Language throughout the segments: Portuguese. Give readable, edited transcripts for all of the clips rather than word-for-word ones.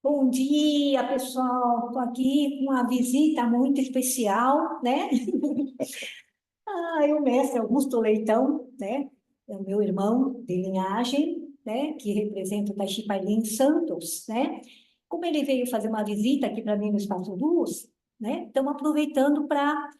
Bom dia, pessoal. Estou aqui com uma visita muito especial, né? O mestre Augusto Leitão, né? É o meu irmão de linhagem, né? Que representa o Taixi Paim Santos, né? Como ele veio fazer uma visita aqui para mim no Espaço Luz, né? Estamos aproveitando para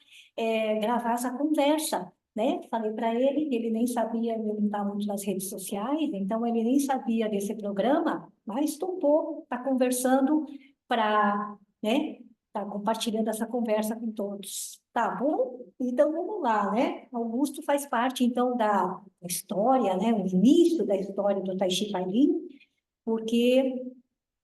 gravar essa conversa, né? Falei para ele que ele nem sabia, ele não está muito nas redes sociais, então ele nem sabia desse programa, mas topou, está conversando para, né? Tá compartilhando essa conversa com todos. Tá bom? Então vamos lá, né? Augusto faz parte então da história, né? O início da história do Tai Chi Paim, porque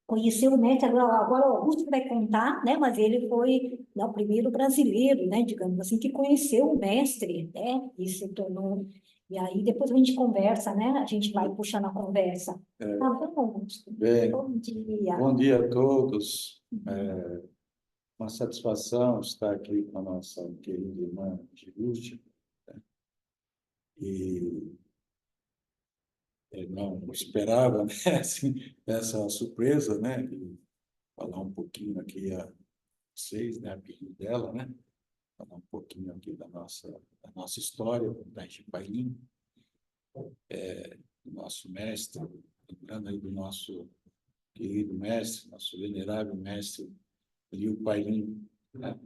conheceu o mestre, agora o Augusto vai contar, né? Mas ele foi o primeiro brasileiro, né? Digamos assim, que conheceu o mestre, né? E se tornou. E aí depois a gente conversa, né? A gente vai puxando a conversa. Tá bom, Augusto? Bem, Bom dia. bom dia a todos. Uma satisfação estar aqui com a nossa querida irmã Gilusti. E não esperava, né, assim, essa surpresa, né, de falar um pouquinho aqui a vocês, né, a pedido dela, né, falar um pouquinho aqui da nossa história, da Ipaim, do nosso mestre, lembrando aí do nosso querido mestre, nosso venerável mestre Liu Paim, né,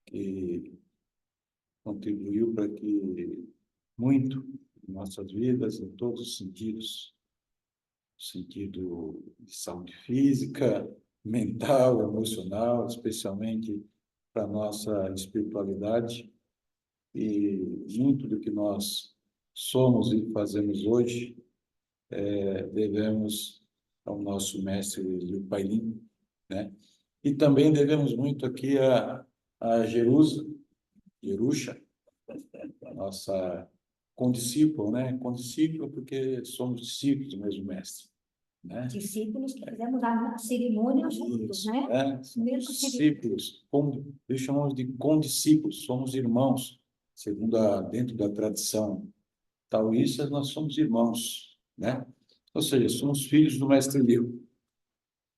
que contribuiu para que muito em nossas vidas, em todos os sentidos, sentido de saúde física, mental, emocional, especialmente para a nossa espiritualidade, e muito do que nós somos e fazemos hoje devemos ao nosso mestre Liu Pailin, né? E também devemos muito aqui a Jerusha, nossa condiscípulo, né? Condiscípulo porque somos discípulos do mesmo mestre, né? Discípulos que fizemos a cerimônia juntos, Isso, né? né? Mesmo Somos cerimônia. discípulos, como eles chamamos de condiscípulos, somos irmãos, segundo dentro da tradição taoísta, nós somos irmãos, né? Ou seja, somos filhos do mestre Liu,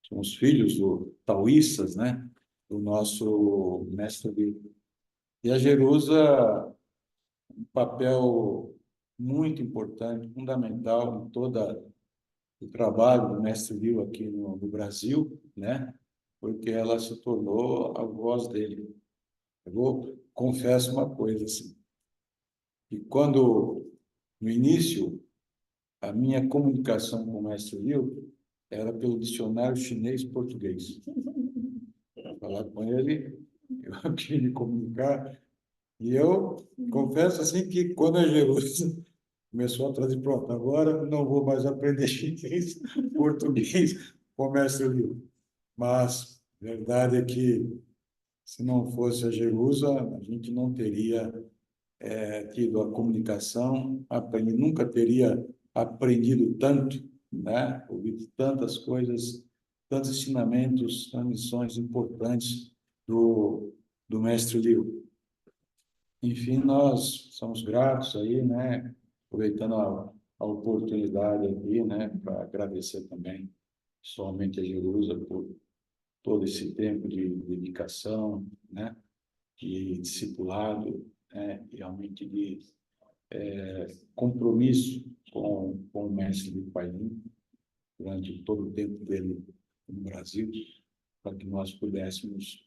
somos filhos do taoístas, né? Do nosso mestre Liu. E a Jerusa um papel muito importante, fundamental em todo o trabalho do mestre Liu aqui no Brasil, né? Porque ela se tornou a voz dele. Confesso uma coisa assim, que quando no início a minha comunicação com o mestre Liu era pelo dicionário chinês-português. Para falar com ele, eu queria me comunicar. E eu confesso assim que quando a Jerusa começou a trazer, pronto, agora não vou mais aprender chinês, português com o mestre Liu. Mas a verdade é que se não fosse a Jerusa, a gente não teria tido a comunicação, nunca teria aprendido tanto, né? Ouvido tantas coisas, tantos ensinamentos, tantas lições importantes do mestre Liu. Enfim, nós somos gratos aí, né? Aproveitando a oportunidade aqui, né? Para agradecer também, somente a Jerusa por todo esse tempo de dedicação, né? De discipulado, né? Realmente de compromisso com o mestre do Paim durante todo o tempo dele no Brasil, para que nós pudéssemos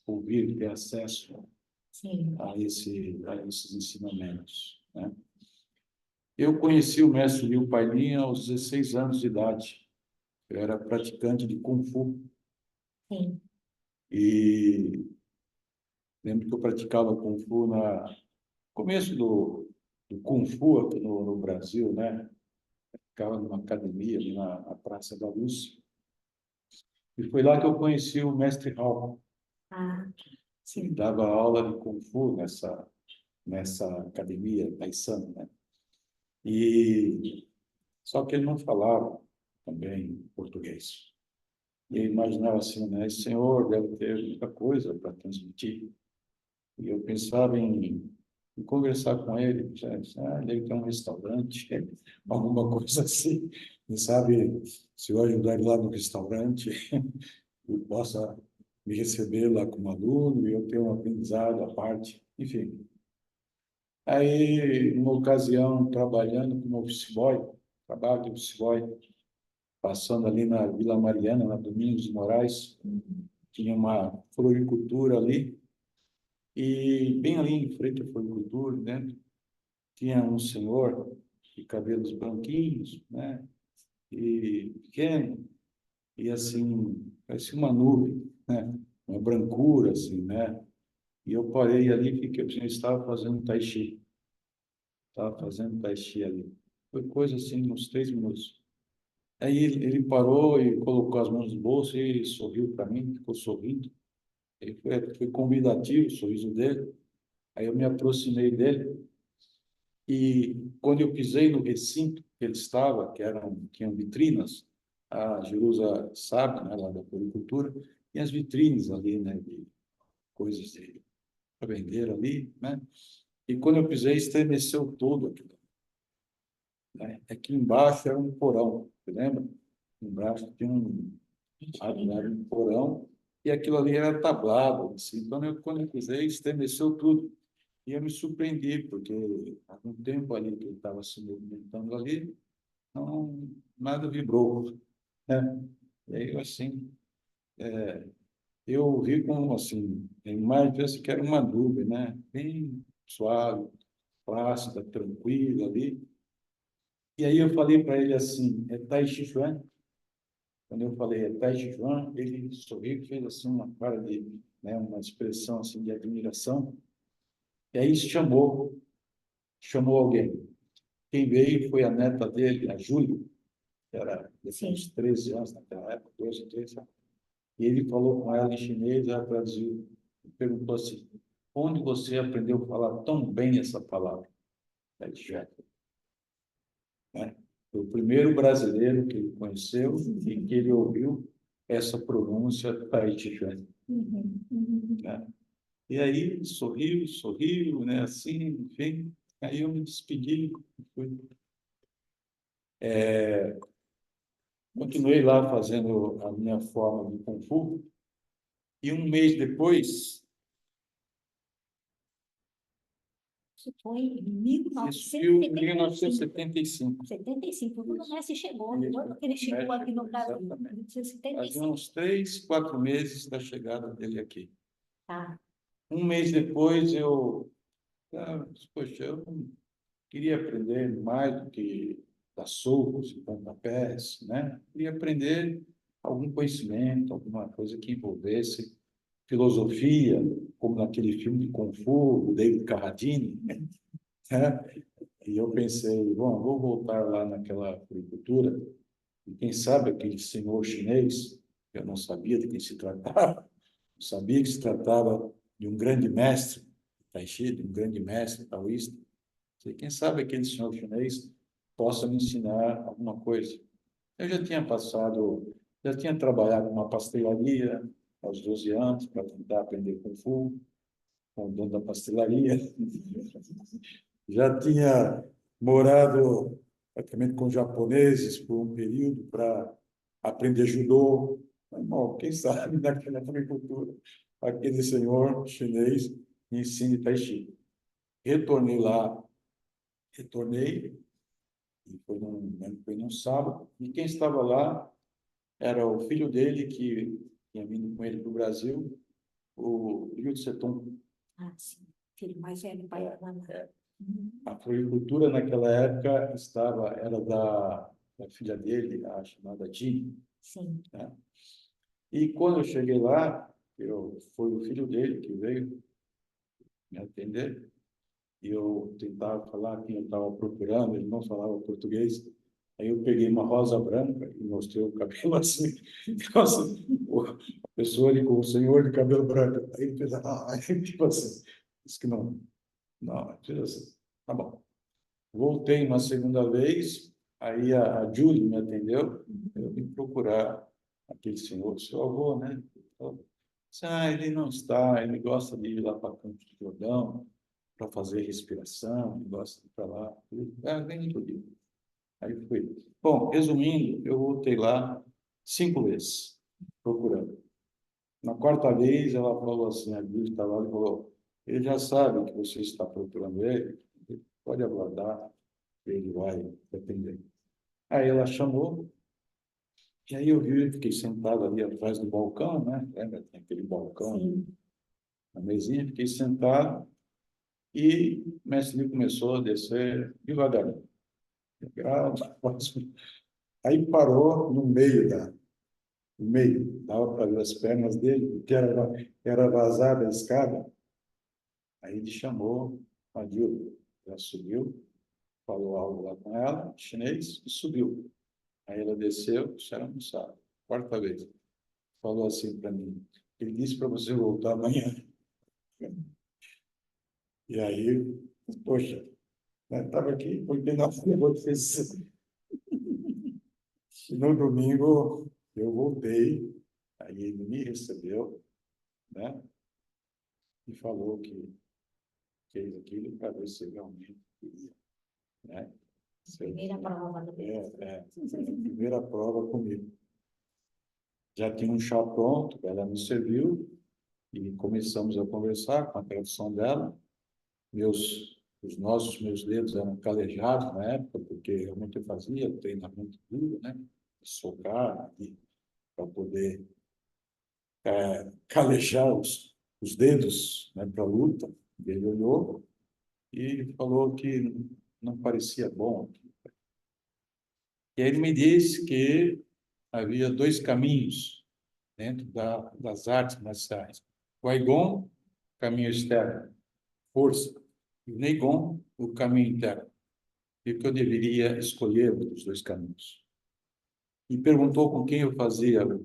ouvir, ter acesso Sim. a esses ensinamentos, né? Eu conheci o mestre Liu Paim aos 16 anos de idade. Eu era praticante de Kung Fu Sim. e lembro que eu praticava Kung Fu no começo do Kung Fu aqui no Brasil, né? Ficava numa academia ali na Praça da Luz. E foi lá que eu conheci o mestre Hao. Ah, Ele sim. dava aula de Kung Fu nessa academia Taisan, né? E só que ele não falava também português. E eu imaginava assim, né? Esse senhor deve ter muita coisa para transmitir. E eu pensava em conversar com ele, deve ter um restaurante, alguma coisa assim. quem sabe, se eu ajudar ele lá no restaurante, eu possa me receber lá como aluno e eu ter um aprendizado à parte, enfim. Aí, uma ocasião, trabalhando como office boy, trabalho de office boy, passando ali na Vila Mariana, na Domingos de Moraes, tinha uma floricultura ali, e bem ali em frente à floricultura, né, tinha um senhor de cabelos branquinhos, né, e pequeno, e assim, parecia uma nuvem, né, uma brancura, assim, né, e eu parei ali e fiquei, eu estava fazendo tai chi, ali. Foi coisa assim, uns 3 minutos. Aí ele parou e colocou as mãos no bolso e sorriu para mim, ficou sorrindo. Ele foi convidativo o sorriso dele. Aí eu me aproximei dele e quando eu pisei no recinto que ele estava, tinham vitrinas, a Jerusa sabe, né, lá da floricultura, e as vitrines ali, né, de coisas para vender ali, né? E quando eu pisei, estremeceu todo aquilo, né? Aqui embaixo era um porão, você lembra? Embaixo tinha era um porão e aquilo ali era tablado, assim. Então, quando eu pisei, estremeceu tudo. E eu me surpreendi, porque há um tempo ali que ele estava se movimentando ali, não, nada vibrou, né? E aí, assim, eu vi como, assim, a imagem assim, que era uma nuvem, né? Bem suave, plácida, tranquila ali. E aí eu falei para ele assim, é Tai Chi Chuan? Quando eu falei é Tai Chi Chuan, ele sorriu e fez assim uma cara de, né, uma expressão assim de admiração. E aí chamou alguém. Quem veio foi a neta dele, a Júlia, que era de uns 13 anos naquela época, 12, 13 anos. E ele falou com ela em chinês, ela traduziu, e perguntou assim, onde você aprendeu a falar tão bem essa palavra? Tai Chi Chuan, né? Foi o primeiro brasileiro que ele conheceu e que ele ouviu essa pronúncia Tai Chi Chuan. Né? E aí sorriu, né? Assim, enfim. Aí eu me despedi, fui. Continuei lá fazendo a minha forma de Kung Fu. E um mês depois, Isso foi em isso foi em 1975. 1975. 75, quando o Messi chegou, quando ele chegou aqui no Brasil, Exatamente. 1975. Fazia uns 3, 4 meses da chegada dele aqui. Tá. Um mês depois, poxa, eu queria aprender mais do que dar socos e pontapés, né? Queria aprender algum conhecimento, alguma coisa que envolvesse filosofia, como naquele filme de Kung Fu, o David Carradine, né? E eu pensei, bom, vou voltar lá naquela agricultura e quem sabe aquele senhor chinês, eu não sabia de quem se tratava, eu sabia que se tratava de um grande mestre Tai Chi, de um grande mestre taoísta. Quem sabe aquele senhor chinês possa me ensinar alguma coisa. Eu já tinha trabalhado numa pastelaria aos 12 anos para tentar aprender Kung Fu, com o dono da pastelaria. Já tinha morado praticamente com japoneses por um período para aprender judô. Irmão, quem sabe naquela agricultura aquele senhor chinês me ensine Tai Chi. Retornei lá, retornei, e foi num sábado, e quem estava lá era o filho dele, que tinha vindo com ele para o Brasil, o Liu Tse-tung. Ah, sim. Filho mais velho, pai da Ana. A floricultura naquela época era da filha dele, a chamada Jean. Sim. Né? E quando eu cheguei lá, foi o filho dele que veio me atender, e eu tentava falar quem eu estava procurando, ele não falava português. Aí eu peguei uma rosa branca e mostrei o cabelo assim. Nossa, a pessoa ali com o senhor de cabelo branco. Aí ele fez, tipo assim, disse que não, não, fez assim, tá bom. Voltei uma segunda vez, aí a Julie me atendeu, eu vim procurar aquele senhor, seu avô, né? Ele não está, ele gosta de ir lá para Campos do Jordão para fazer respiração, ele gosta de ir para lá. Nem podia. Aí fui. Bom, resumindo, eu voltei lá 5 vezes, procurando. Na quarta vez, ela falou assim, a Bíblia estava lá e falou, ele já sabe que você está procurando ele, pode aguardar, ele vai te atender. Aí ela chamou, e aí eu vi, fiquei sentado ali atrás do balcão, né? Lembra? Tem aquele balcão, Sim. na mesinha, fiquei sentado, e o mestre Lee começou a descer devagarinho. Aí parou no meio, dava para ver as pernas dele, porque era vazada a escada. Aí ele chamou a Dilma, ela subiu, falou algo lá com ela, chinês, e subiu. Aí ela desceu, isso era almoçar, quarta vez. Falou assim para mim, ele disse para você voltar amanhã. E aí, poxa, estava aqui, porque nós vocês. No domingo, eu voltei, aí ele me recebeu, né? E falou que fez aquilo para ver se realmente queria, né? Primeira prova do Foi a primeira prova comigo. Já tinha um chá pronto, ela me serviu e começamos a conversar com a tradução dela. Meus dedos eram calejados na época, porque realmente eu fazia treinamento duro, né? Socar para poder calejar os dedos, né, para a luta. Ele olhou e falou que não parecia bom. E aí ele me disse que havia 2 caminhos dentro das artes marciais. O Aigon, caminho externo, força, e o Neigon, o caminho interno. E que eu deveria escolher um dos 2 caminhos. E perguntou com quem eu fazia o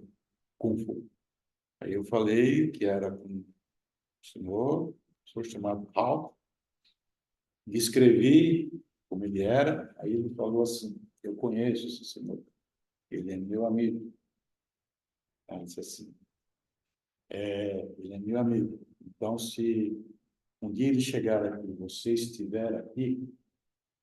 Kung Fu. Aí eu falei que era com um senhor chamado Hao. Descrevi como ele era, aí ele falou assim, eu conheço esse senhor, ele é meu amigo. Aí eu disse assim, ele é meu amigo. Então, se um dia ele chegar aqui, você estiver aqui,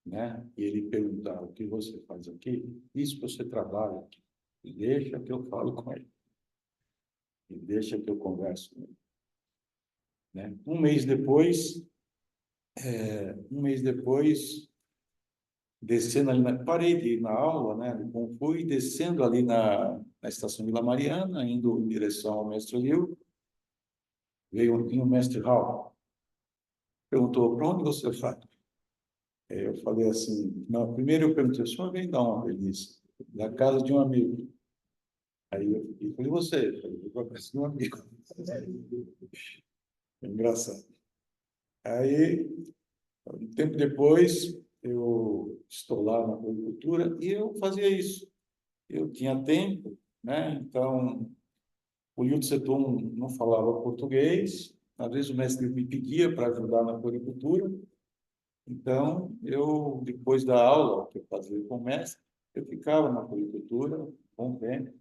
né, e ele perguntar o que você faz aqui, isso que você trabalha aqui, e deixa que eu falo com ele, e deixa que eu converso com ele. Né? Um mês depois, descendo ali, parei de ir na aula, né, do Kung Fu, e descendo ali na estação Vila Mariana, indo em direção ao mestre Liu, vinha o mestre Hao, perguntou, para onde você vai? Eu falei assim, não, primeiro eu perguntei, o senhor vem de onde? Ele disse, da casa de um amigo. Aí eu falei, você? Eu falei, para a casa de um amigo. É engraçado. Aí, um tempo depois, eu estou lá na agricultura e eu fazia isso. Eu tinha tempo, né? Então, o Liu Tse Tung não falava português, às vezes o mestre me pedia para ajudar na agricultura. Então, eu, depois da aula que eu fazia com o mestre, eu ficava na agricultura, bom tempo,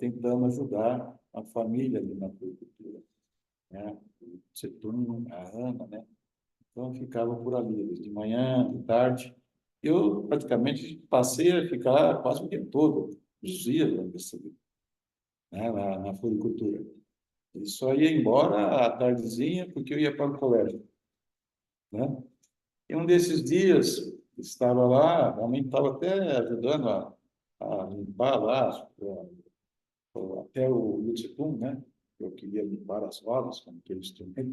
tentando ajudar a família ali na agricultura, né? O Tse Tung, a Ana, né? Então, eu ficava por ali, de manhã, de tarde. Eu praticamente passei a ficar quase o dia todo, os dias, né, na floricultura. Ele só ia embora à tardezinha porque eu ia para o colégio, né? E um desses dias, estava lá, realmente estava até ajudando a limpar lá, até o Lutzipum, né? Eu queria limpar as rodas com aquele instrumento,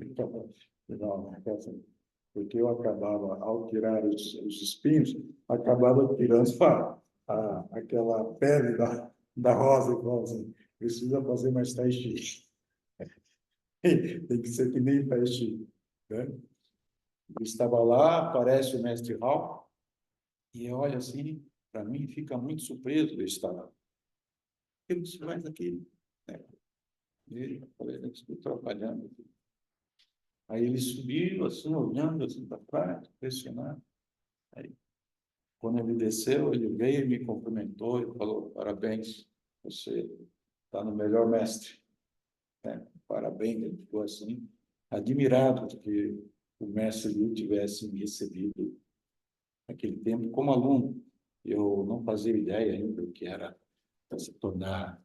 porque eu acabava, ao tirar os espinhos, acabava tirando aquela pele da rosa, igual assim, precisa fazer mais tai chi. Tem que ser que nem tai chi, né? Eu estava lá, aparece o mestre Hall, e olha assim, para mim, fica muito surpreso de estar lá. O que você faz aqui? Eu falei, eu estou trabalhando aqui. Aí ele subiu, assim, olhando assim para trás, impressionado. Aí, quando ele desceu, ele veio, me cumprimentou e falou, parabéns, você está no melhor mestre. Né? Parabéns, ele ficou assim, admirado de que o mestre Liu tivesse me recebido naquele tempo como aluno. Eu não fazia ideia ainda do que era se tornar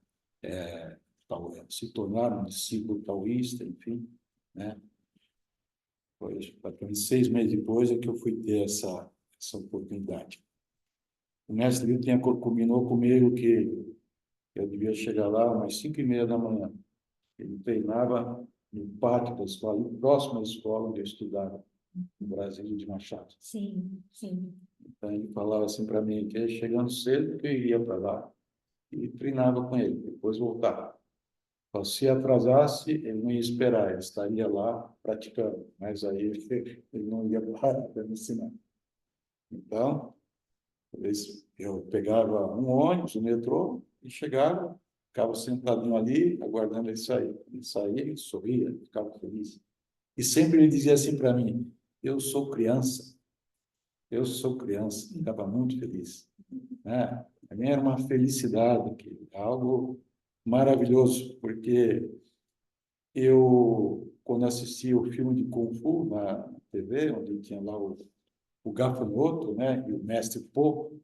um discípulo taoísta, enfim, né? Foi praticamente 6 meses depois é que eu fui ter essa oportunidade. O mestre Liu combinou comigo que eu devia chegar lá umas 5:30 da manhã. Ele treinava no pátio da escola, próximo à escola onde eu estudava, no Brasil de Machado. Sim, sim. Então, ele falava assim para mim, que chegando cedo, que eu iria para lá e treinava com ele, depois voltava. Então, se atrasasse, ele não ia esperar, ele estaria lá praticando, mas aí ele não ia parar para me ensinar. Então, eu pegava um ônibus, um metrô, e chegava, ficava sentadinho ali, aguardando ele sair. Ele saía, ele sorria, ficava feliz. E sempre ele dizia assim para mim, eu sou criança, ficava muito feliz. Né? A minha era uma felicidade, algo maravilhoso, porque eu, quando assisti o filme de Kung Fu na TV, onde tinha lá o gafanhoto, né, e o mestre Po,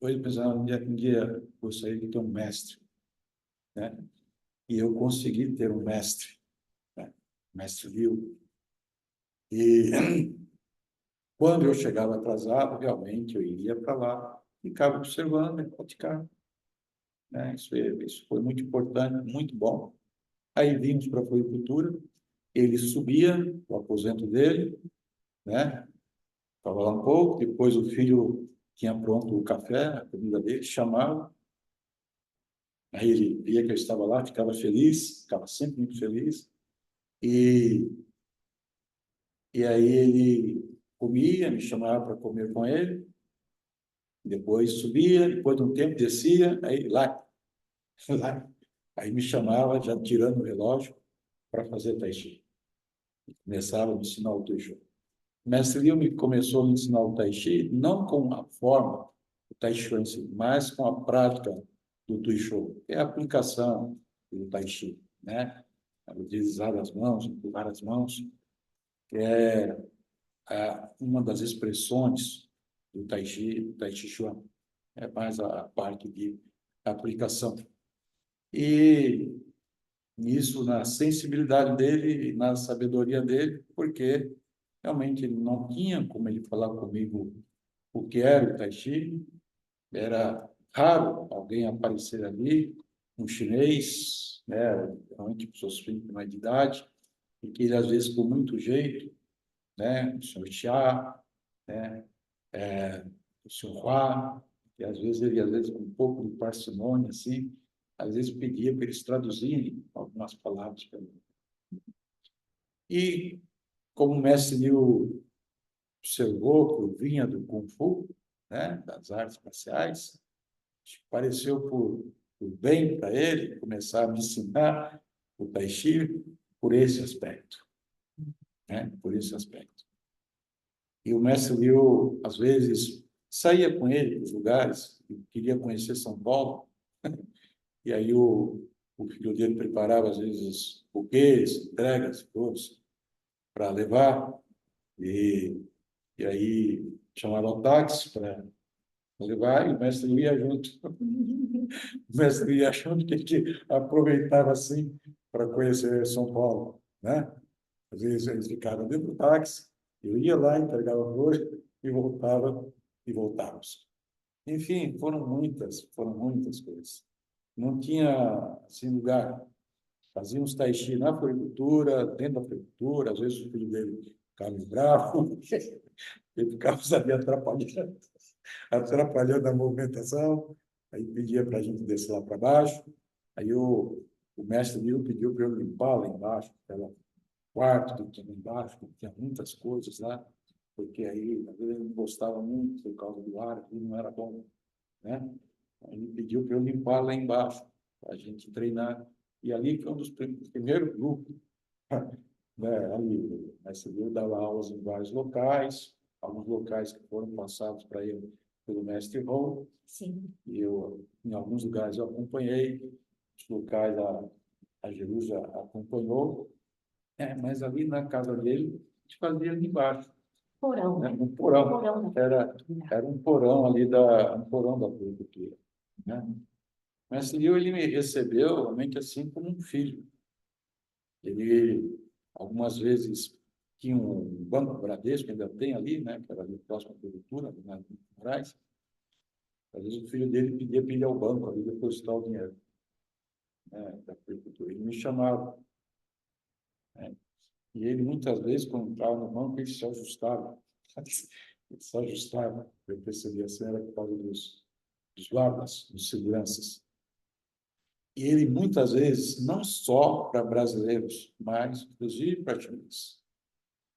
eu pensava, um dia gostaria de ter um mestre, né? E eu consegui ter um mestre, né? Mestre Liu. E quando eu chegava atrasado, realmente eu iria para lá, ficava observando e praticando, né? Isso foi muito importante, muito bom. Aí vimos para a floricultura, ele subia o aposento dele, né? Estava lá um pouco, depois o filho tinha pronto o café, a comida dele, chamava, aí ele via que eu estava lá, ficava feliz, ficava sempre muito feliz, e, e aí ele comia, me chamava para comer com ele, depois subia, depois de um tempo descia, aí lá, lá, aí me chamava, já tirando o relógio, para fazer tai chi. Começava a me ensinar o tai chi. O mestre Liu começou a me ensinar o tai chi, não com a forma do tai chi em si, mas com a prática do tai chi, que é a aplicação do tai chi, né? Utilizar as mãos, empurrar as mãos, que é uma das expressões do Tai Chi Chuan. É mais a parte de aplicação. E isso na sensibilidade dele e na sabedoria dele, porque realmente ele não tinha como ele falar comigo o que era o Tai Chi, era raro alguém aparecer ali, um chinês, né, realmente pessoas mais de idade, e que ele, às vezes, com muito jeito, né, o senhor Chia, né, o senhor Hua, que às vezes, com um pouco de parcimônia, assim, às vezes pedia para eles traduzirem algumas palavras para mim. E, como o mestre Liu observou que eu vinha do Kung Fu, né, das artes marciais, pareceu por bem para ele começar a me ensinar o Tai Chi por esse aspecto, né, por esse aspecto. E o mestre Liu, às vezes, saía com ele para os lugares, queria conhecer São Paulo, e aí o filho dele preparava, às vezes, buquês, entregas, todos, para levar, e, e aí chamava o táxi para levar, e o mestre Liu ia junto. O mestre Liu ia junto, que ele aproveitava, assim, para conhecer São Paulo, né? Às vezes eles ficavam dentro do táxi, eu ia lá, entregava a flor e voltava, e voltávamos. Enfim, foram muitas coisas. Não tinha, assim, lugar. Fazíamos tai chi na floricultura, dentro da floricultura, às vezes o filho dele ficava bravo, ele ficava ali atrapalhando a movimentação, aí pedia para a gente descer lá para baixo, aí o mestre Liu pediu para eu limpar lá embaixo, aquela quarto que tinha lá embaixo, que tinha muitas coisas lá, porque aí, às vezes, ele não gostava muito por causa do ar, aquilo não era bom, né? Aí ele pediu para eu limpar lá embaixo, para a gente treinar. E ali foi um dos primeiros grupos, né? Ali, nessa eu dava aulas em vários locais, alguns locais que foram passados para ele pelo mestre Hall. Sim. E eu, em alguns lugares, eu acompanhei, os locais a Jerusa acompanhou, mas ali na casa dele, a gente fazia ali embaixo. Porão, né? né? Um porão. Porão da Era um porão ali um porão da floricultura, né? Mas ele me recebeu realmente assim como um filho. Ele, algumas vezes, tinha um banco Bradesco, ainda tem ali, né? Que era ali próximo à floricultura, ali na Moraes. Às vezes o filho dele pedia para ir ao banco ali depositar o dinheiro, né, da floricultura. Ele me chamava, né? E ele, muitas vezes, quando entrava no banco, ele se ajustava. Ele se ajustava. Eu percebia assim, era por causa dos guardas, dos seguranças. E ele, muitas vezes, não só para brasileiros, mas, inclusive, para chineses.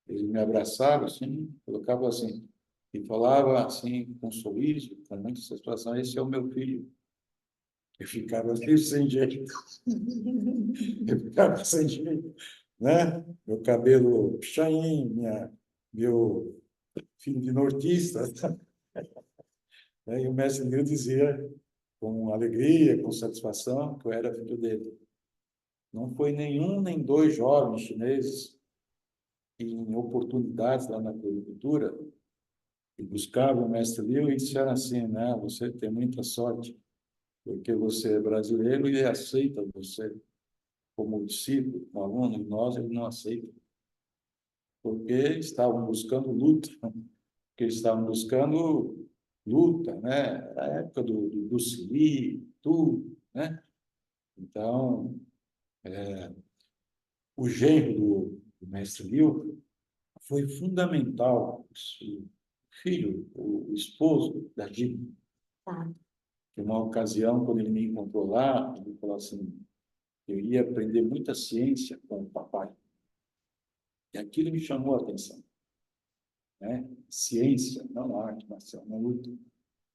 Ele me abraçava, assim, colocava assim, e falava, assim, com um sorriso, com muita satisfação, esse é o meu filho. Eu ficava meio sem jeito. Eu ficava sem jeito, né? Meu cabelo chain, meu filho de nortista, né? E o mestre Liu dizia com alegria, com satisfação, que eu era filho dele. Não foi nenhum nem dois jovens chineses em oportunidades lá na agricultura que buscavam o mestre Liu e disseram assim, né? Você tem muita sorte, porque você é brasileiro e ele aceita você como discípulo, como aluno, e nós ele não aceita, porque estavam buscando luta, porque estavam buscando luta, né? Era a época do Bruce Lee, tudo, né? Então, o genro do mestre Liu foi fundamental, o filho, o esposo da Jim, Tá. que uma ocasião, quando ele me encontrou lá, ele falou assim, eu ia aprender muita ciência com o papai. E aquilo me chamou a atenção, né? Ciência, não arte marcial, não luta.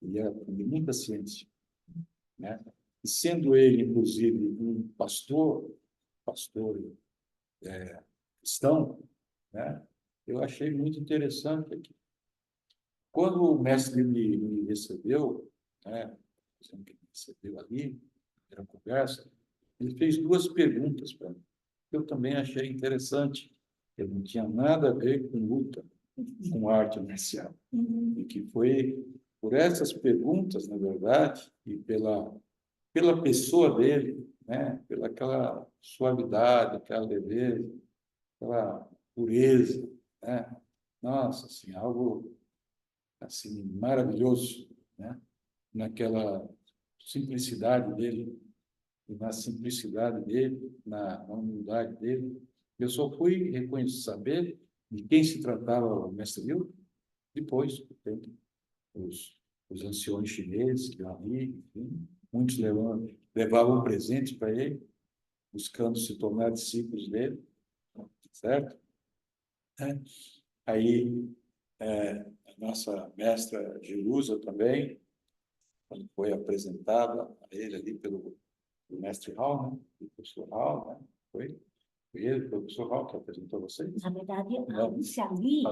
Eu ia aprender muita ciência, né? E sendo ele, inclusive, um pastor cristão, né? Eu achei muito interessante aqui. Quando o mestre me recebeu, né? Dizendo que me recebeu ali, na conversa, ele fez duas perguntas para mim. Eu também achei interessante. Eu não tinha nada a ver com luta, com arte marcial. E que foi por essas perguntas, na verdade, e pela pessoa dele, né? Pela aquela suavidade, aquela leveza, aquela pureza, né? Nossa, assim, algo assim maravilhoso, né? Naquela simplicidade dele, e na simplicidade dele, na humildade dele. Eu só fui reconhecer, saber de quem se tratava o mestre Liu depois, do tempo, os anciões chineses que iam ali, enfim, muitos levavam presentes para ele, buscando se tornar discípulos dele, certo? Aí, a nossa mestra Jerusa também, quando foi apresentada a ele ali pelo mestre Hall, né? O professor Hall, né? Foi ele, o professor Hall, que apresentou vocês? Na verdade, A Lúcia ali. a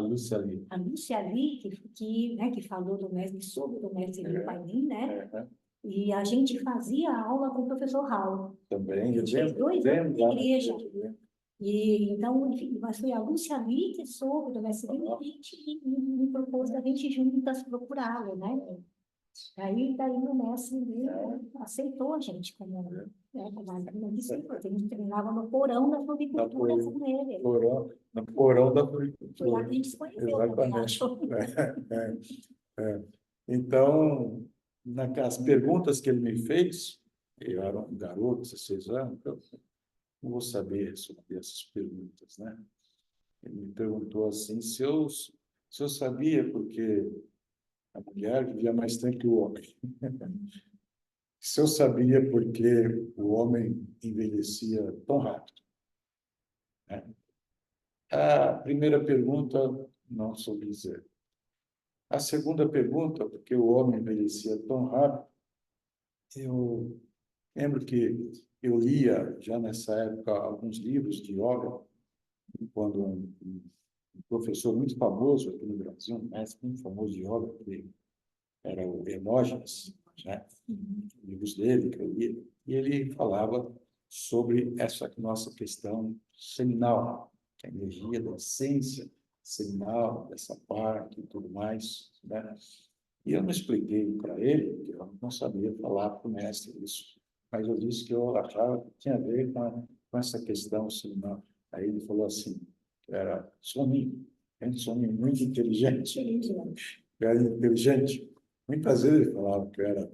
Lúcia Ali, né, que falou do mestre, sobre o mestre Liu Painin, né? E a gente fazia aula com o professor Raul. Também, A gente fez 2 anos na igreja. E, então, enfim, mas foi a Lúcia Ali que soube do mestre Liu e me propôs da gente juntas procurá-lo, né? Daí o mestre Liu aceitou a gente como, né, como aluna discípula. A gente treinava no porão da floricultura com ele. No porão da Foi lá floricultura. que a gente se conheceu também, acho. É. Então, nas perguntas que ele me fez, eu era um garoto, 16 anos, eu não vou saber responder essas perguntas, né? Ele me perguntou assim, se eu sabia porque a mulher vivia mais tempo que o homem. Se eu sabia porque o homem envelhecia tão rápido, né? A primeira pergunta, não soube dizer. A segunda pergunta, porque o homem envelhecia tão rápido, eu lembro que eu lia já nessa época alguns livros de yoga, quando um professor muito famoso aqui no Brasil, um mestre muito famoso de yoga, que era o Hermógenes, né? Livros dele que eu lia, e ele falava sobre essa nossa questão seminal, a energia da essência sinal, dessa parte e tudo mais, né? E eu não expliquei para ele, porque eu não sabia falar para o mestre isso, mas eu disse que eu achava que tinha a ver com essa questão sinal. Aí ele falou assim, que era soninho, soninho muito inteligente, eu era inteligente. Muitas vezes ele falava que eu era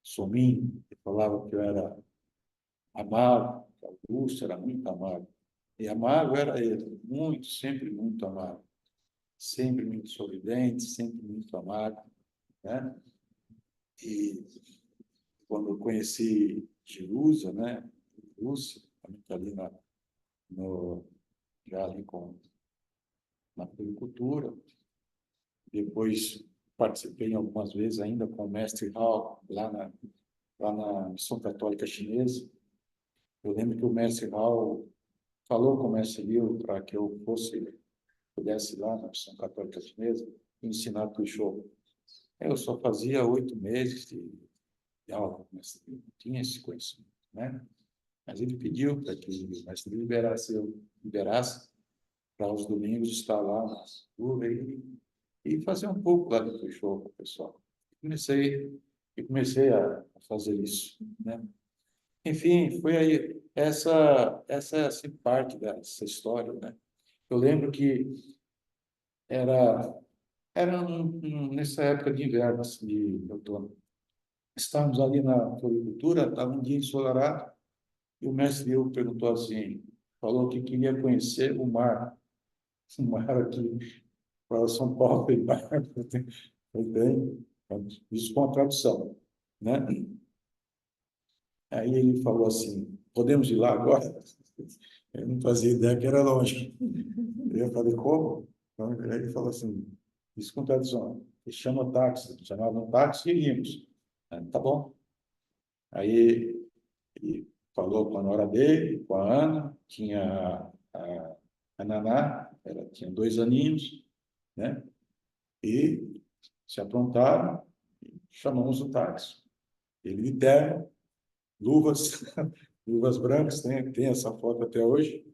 soninho, ele falava que eu era amável, que Augusto era muito amável. E amável era ele, muito, sempre muito amável. Sempre muito sorridente, sempre muito amável, né? E quando eu conheci Jerusa, né? Rússia, também está ali no, já ali na agricultura. Depois participei algumas vezes ainda com o mestre Hao, lá na Missão Católica Chinesa. Eu lembro que o mestre Hao falou com o mestre Liu para que eu pudesse ir lá na Missão Católica Chinesa ensinar Tuixô. Eu só fazia 8 meses de aula, mas não tinha esse conhecimento, né? Mas ele pediu para que o mestre liberasse para os domingos estar lá na rua e fazer um pouco lá do Tuixô com o pessoal. Comecei a fazer isso, né? Enfim, foi aí essa é assim, parte dessa história, né? Eu lembro que era nessa época de inverno, assim, de outono. Estávamos ali na floricultura, estava um dia ensolarado, e o mestre Liu perguntou assim, falou que queria conhecer o mar aqui, para São Paulo tem mar, tem, isso com a tradução, né? Aí ele falou assim, podemos ir lá agora? Eu não fazia ideia que era longe. Eu falei, como? Então, aí ele falou assim, isso com tradução, ele chama táxi, chamava um táxi e íamos. Tá bom. Aí ele falou com a nora dele, com a Ana, tinha a Naná, ela tinha 2 aninhos, né? E se aprontaram, chamamos o táxi. Ele de terno, luvas, luvas brancas, tem essa foto até hoje.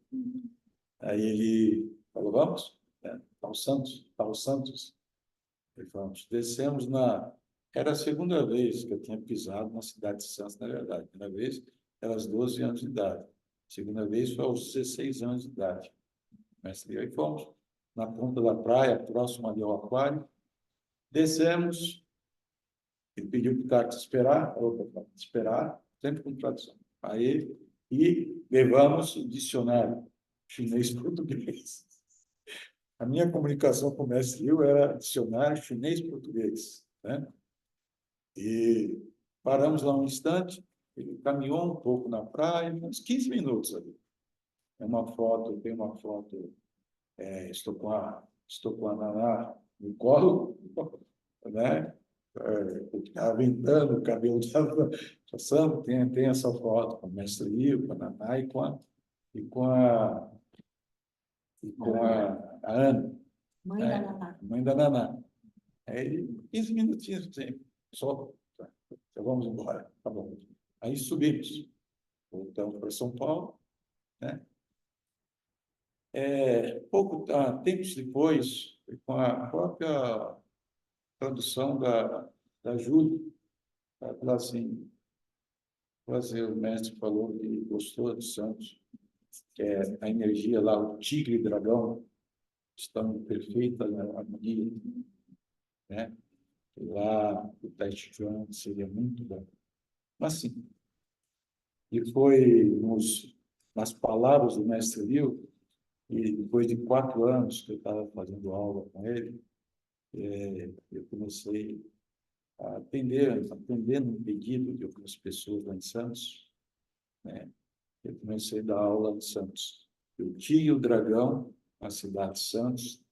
Aí ele falou, vamos? Tá o Santos. Ele falou, descemos Era a segunda vez que eu tinha pisado na cidade de Santos, na verdade. A primeira vez era aos 12 anos de idade. A segunda vez foi aos 16 anos de idade. Mas aí fomos na ponta da praia, próximo ali ao aquário. Descemos, ele pediu para o táxi esperar, falou para esperar, sempre com tradução. Aí, e levamos o dicionário chinês-português. A minha comunicação com o mestre Liu era dicionário chinês-português, né? E paramos lá um instante, ele caminhou um pouco na praia, uns 15 minutos ali. Tem uma foto, estou com a Naná no colo, né? Estava ventando, o cabelo estava passando, tem essa foto com o mestre Liu, com a Naná e com a Ana, Mãe da Naná. mãe da Naná. Aí, 15 minutinhos, sempre, só, então vamos embora, tá bom. Aí subimos, voltamos para São Paulo, né? Tempos depois, com a própria tradução da Júlia, ela falou assim, o mestre falou que gostou de Santos, que é a energia lá, o tigre e dragão, estão em perfeita harmonia, né? E lá, o Tai Chi Chuan seria muito bom. Mas, sim, e foi nas palavras do mestre Liu, e depois de 4 anos que eu estava fazendo aula com ele, eu comecei a atender um pedido de algumas pessoas lá em Santos, né? Eu comecei a dar aula em Santos. Eu tinha o dragão, a cidade de Santos,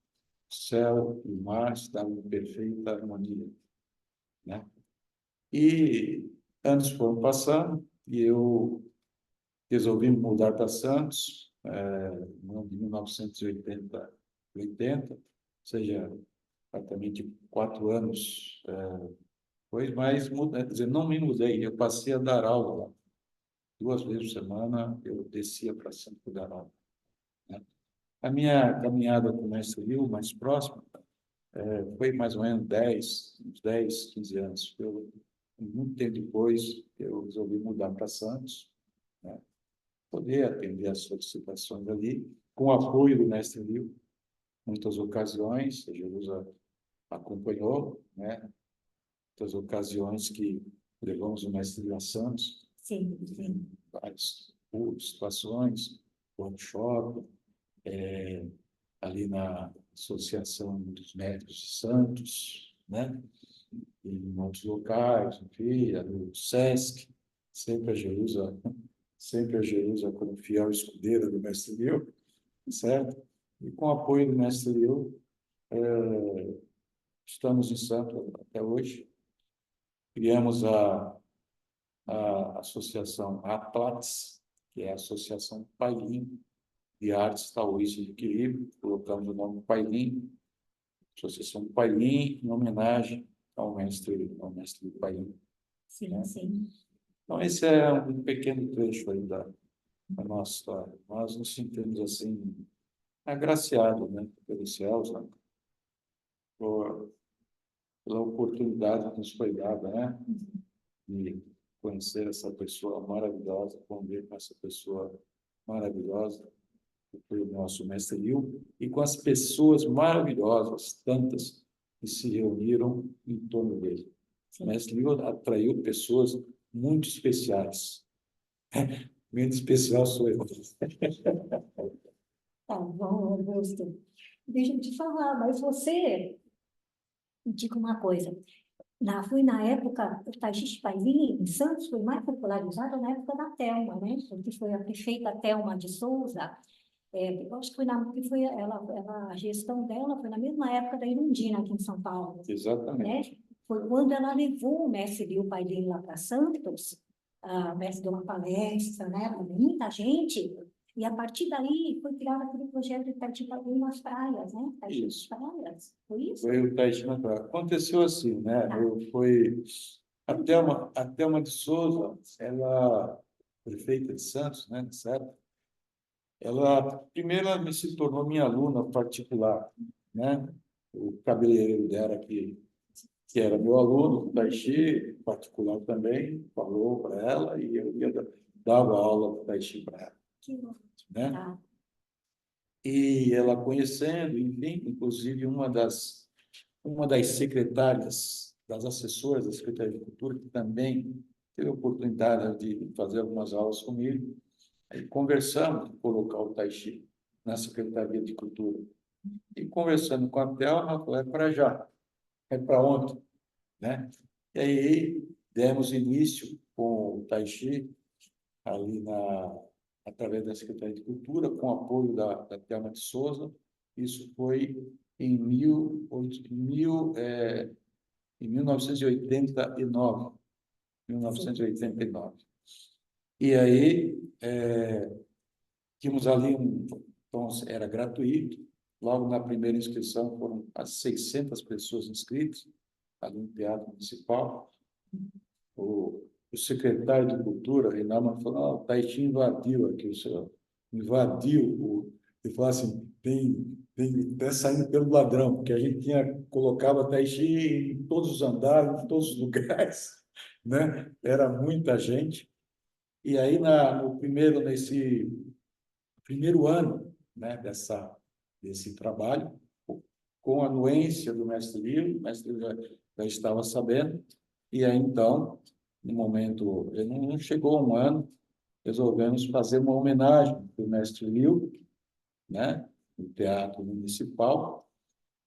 o céu e o mar estavam em perfeita harmonia, né? E anos foram passando e eu resolvi me mudar para Santos, no ano de 1980, ou seja, praticamente 4 anos depois, mas quer dizer, não me mudei, eu passei a dar aula lá. 2 vezes por semana eu descia para Santos dar aula, né? A minha caminhada com o Mestre Liu, mais próxima, foi mais ou menos uns 10, 15 anos. Muito tempo depois, eu resolvi mudar para Santos, né? Poder atender as solicitações ali, com o apoio do Mestre Liu, muitas ocasiões, a Jerusa acompanhou, né? Muitas ocasiões que levamos o Mestre Liu a Santos, Sim, sim. várias situações, workshop, ali na Associação dos Médicos de Santos, né? E em outros locais, enfim, no SESC, sempre a Jerusa, sempre a Jerusa como fiel escudeira do Mestre Liu, certo? E com o apoio do Mestre Liu, estamos em Santos até hoje. Criamos a associação APLATS, que é a Associação Pailin de Artes Taoístas de Equilíbrio. Colocamos o nome Pailin, Associação Pailin, em homenagem ao mestre Pailin. Sim, Né? sim. Então, esse é um pequeno trecho aí da nossa história. Nós nos sentimos, assim, agraciados, né, pelos céus, né, pela oportunidade que nos foi dada, né, de conhecer essa pessoa maravilhosa, conviver com essa pessoa maravilhosa, que foi o nosso Mestre Liu, e com as pessoas maravilhosas, tantas, que se reuniram em torno dele. O Mestre Liu atraiu pessoas muito especiais. Muito especial sou eu. Tá bom, Augusto. Deixa eu te falar, mas você, me diga uma coisa. Foi na época, o Tai Chi Pailin, em Santos, foi mais popularizado na época da Thelma, né? Porque foi a prefeita Thelma de Souza. Eu acho que que foi a gestão dela foi na mesma época da Irundina aqui em São Paulo, Exatamente. né? Foi quando ela levou o mestre Liu Pailin lá para Santos, o mestre deu uma palestra, né? Para muita gente, e a partir daí foi criado aquele projeto de Tai Chi Pailin nas praias, né? Tai Chi nas praias, foi isso? Foi o Tai Chi na praia. Aconteceu assim, né? Tá. A Thelma de Souza, ela, prefeita de Santos, né, certo? Ela, primeiro, ela se tornou minha aluna particular, né? O cabeleireiro dela, que era meu aluno, Tai Chi, particular também, falou para ela e eu dava aula de Tai Chi para ela, Que ótimo. né? Tá. E ela conhecendo, enfim, inclusive uma das secretárias, das assessoras da Secretaria de Cultura, que também teve a oportunidade de fazer algumas aulas comigo. Aí conversamos de colocar o Tai Chi na Secretaria de Cultura. E conversando com a Thelma, ela falou, é para já, é para ontem, né? E aí demos início com o Tai Chi ali através da Secretaria de Cultura, com apoio da Thelma de Souza. Isso foi em 1989. 1989. E aí, tínhamos ali então, era gratuito. Logo na primeira inscrição foram quase 600 pessoas inscritas, ali no Teatro Municipal. O secretário de Cultura, Reinaldo, falou: o Tai Chi invadiu aqui, o senhor invadiu. Ele falou assim: está saindo pelo ladrão, porque a gente colocava Tai Chi em todos os andares, em todos os lugares, né? Era muita gente. E aí, nesse primeiro ano, né, desse trabalho, com a anuência do Mestre Liu, o Mestre Liu já estava sabendo, e aí, então, no momento, ele não chegou a um ano, resolvemos fazer uma homenagem para o Mestre Liu, né, no Teatro Municipal,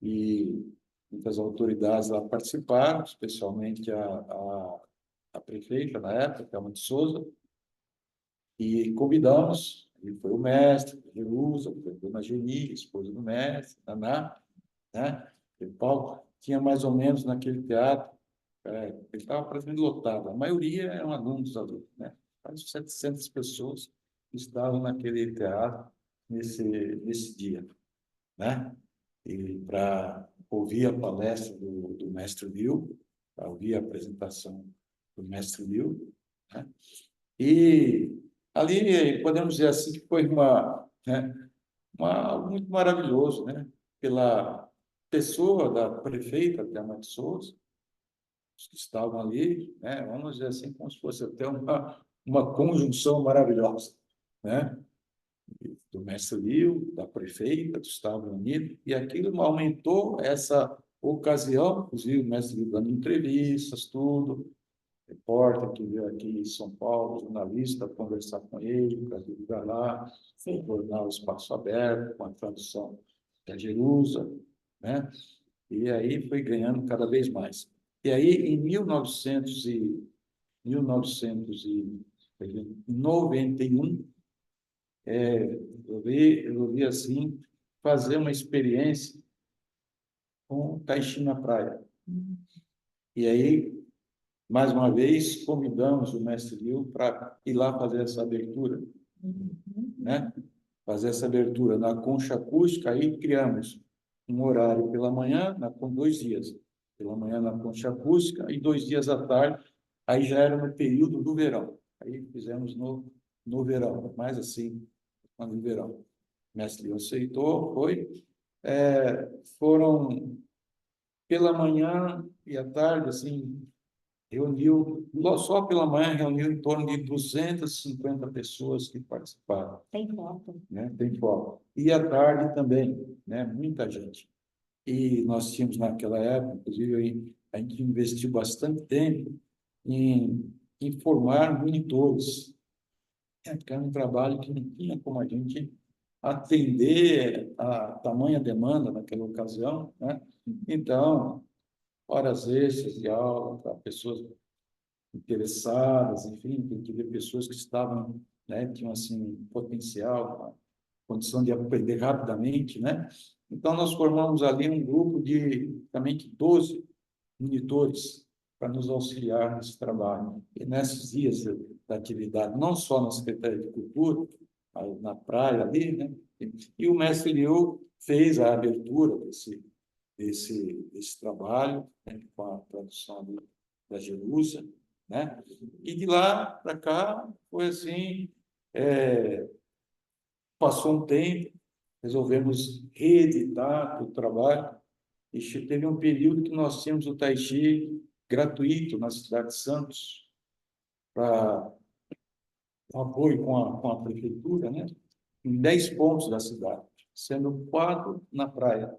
e muitas autoridades lá participaram, especialmente a prefeita, na época, Thelma de Souza, e convidamos, e foi o mestre, a Jerusa, foi a dona Geni, esposa do mestre, Naná, né? E Paulo tinha mais ou menos naquele teatro, ele estava praticamente lotado, a maioria eram alunos, né? Quase 700 pessoas estavam naquele teatro nesse dia, né? E para ouvir a palestra do mestre Liu, para ouvir a apresentação do mestre Liu, né? E ali podemos dizer assim que foi né, algo muito maravilhoso, né? Pela pessoa da prefeita Thelma de Souza, os que estavam ali, né? Vamos dizer assim, como se fosse até uma conjunção maravilhosa, né? Do mestre Liu, da prefeita, do Estado Unido, e aquilo aumentou essa ocasião, inclusive o mestre Liu dando entrevistas, tudo, repórter que veio aqui em São Paulo, jornalista, conversar com ele, para divulgar lá, tornar o espaço aberto, com a tradução da Jerusa, né? E aí foi ganhando cada vez mais. E aí, em 1991, eu vi assim, fazer uma experiência com Tai Chi na praia. E aí, mais uma vez, convidamos o mestre Liu para ir lá fazer essa abertura, né? Fazer essa abertura na concha acústica, aí criamos um horário pela manhã, com 2 dias. Pela manhã na concha acústica e 2 dias à tarde, aí já era no período do verão. Aí fizemos no verão, mais assim, no verão. O mestre Liu aceitou, foi. Foram pela manhã e à tarde, assim, reuniu, só pela manhã, reuniu em torno de 250 pessoas que participaram. Tem foto. Né? Tem foto. E à tarde também, né? Muita gente. E nós tínhamos naquela época, inclusive, a gente investiu bastante tempo em formar monitores. Que era um trabalho que não tinha como a gente atender a tamanha demanda naquela ocasião, né? Então, horas extras de aula para pessoas interessadas, enfim, tem que ver pessoas que estavam, né, tinham assim potencial, condição de aprender rapidamente, né? Então nós formamos ali um grupo de também de 12 monitores para nos auxiliar nesse trabalho. E nesses dias da atividade, não só na Secretaria de Cultura, na praia ali, né? E o mestre Liu fez a abertura desse trabalho, né, com a tradução da Jerusa, né? E de lá para cá foi assim, passou um tempo, resolvemos reeditar o trabalho e teve um período que nós tínhamos o Tai Chi gratuito na cidade de Santos, para apoio com a prefeitura, né? Em 10 pontos da cidade, sendo 4 na praia,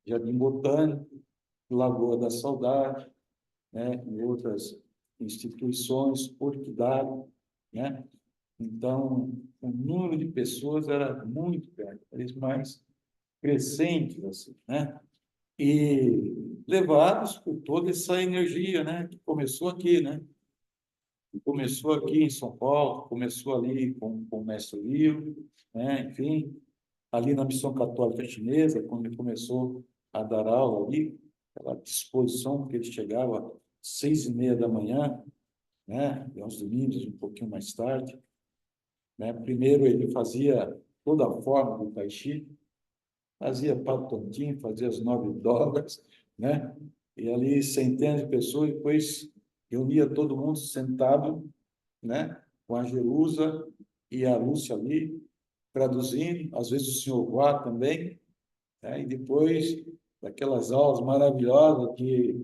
Jardim Botânico, Lagoa da Saudade, né? E outras instituições, Orquidário, né? Então, o número de pessoas era muito grande, cada vez mais crescente, assim, né? E levados por toda essa energia, né? Que começou aqui, né? Começou aqui em São Paulo, começou ali com o mestre Liu, né? Enfim, ali na Missão Católica Chinesa, quando ele começou a dar aula ali, aquela disposição, porque ele chegava às 6:30 da manhã, né? E aos domingos, um pouquinho mais tarde, né? Primeiro ele fazia toda a forma do Tai Chi, fazia pato tontinho, fazia as 9 dobras, né? E ali centenas de pessoas, depois reunia todo mundo sentado, né? Com a Jerusa e a Lúcia ali, traduzindo, às vezes o senhor Guá também, né? E depois daquelas aulas maravilhosas que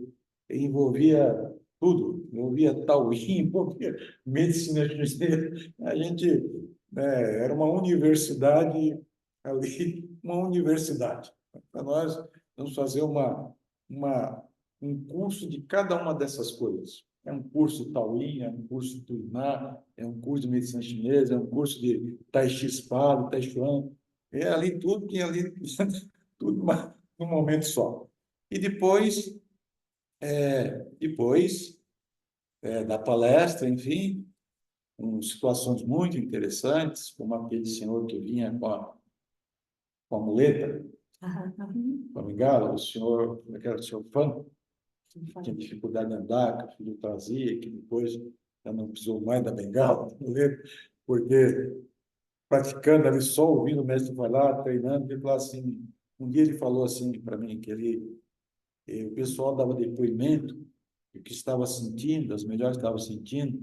envolvia tudo, envolvia Taoísmo, envolvia medicina chinesa, a gente, né, era uma universidade ali, uma universidade. Para nós, vamos fazer um curso de cada uma dessas coisas. É um curso Taoí, é um curso Turiná, é um curso de medicina chinesa, é um curso de Tai Chi Espada, Tai Chuan, é ali tudo que ali tudo num momento só. E depois da palestra, enfim, com situações muito interessantes, como aquele senhor que vinha com a muleta, com a bengala, o senhor, como é que era, o senhor Fã, que tinha dificuldade de andar, que o filho trazia, que depois já não precisou mais da bengala, da muleta, porque praticando ali só ouvindo o mestre falar, treinando, ele falou assim, um dia ele falou assim para mim, que o pessoal dava depoimento do que estava sentindo, as melhores que estavam sentindo,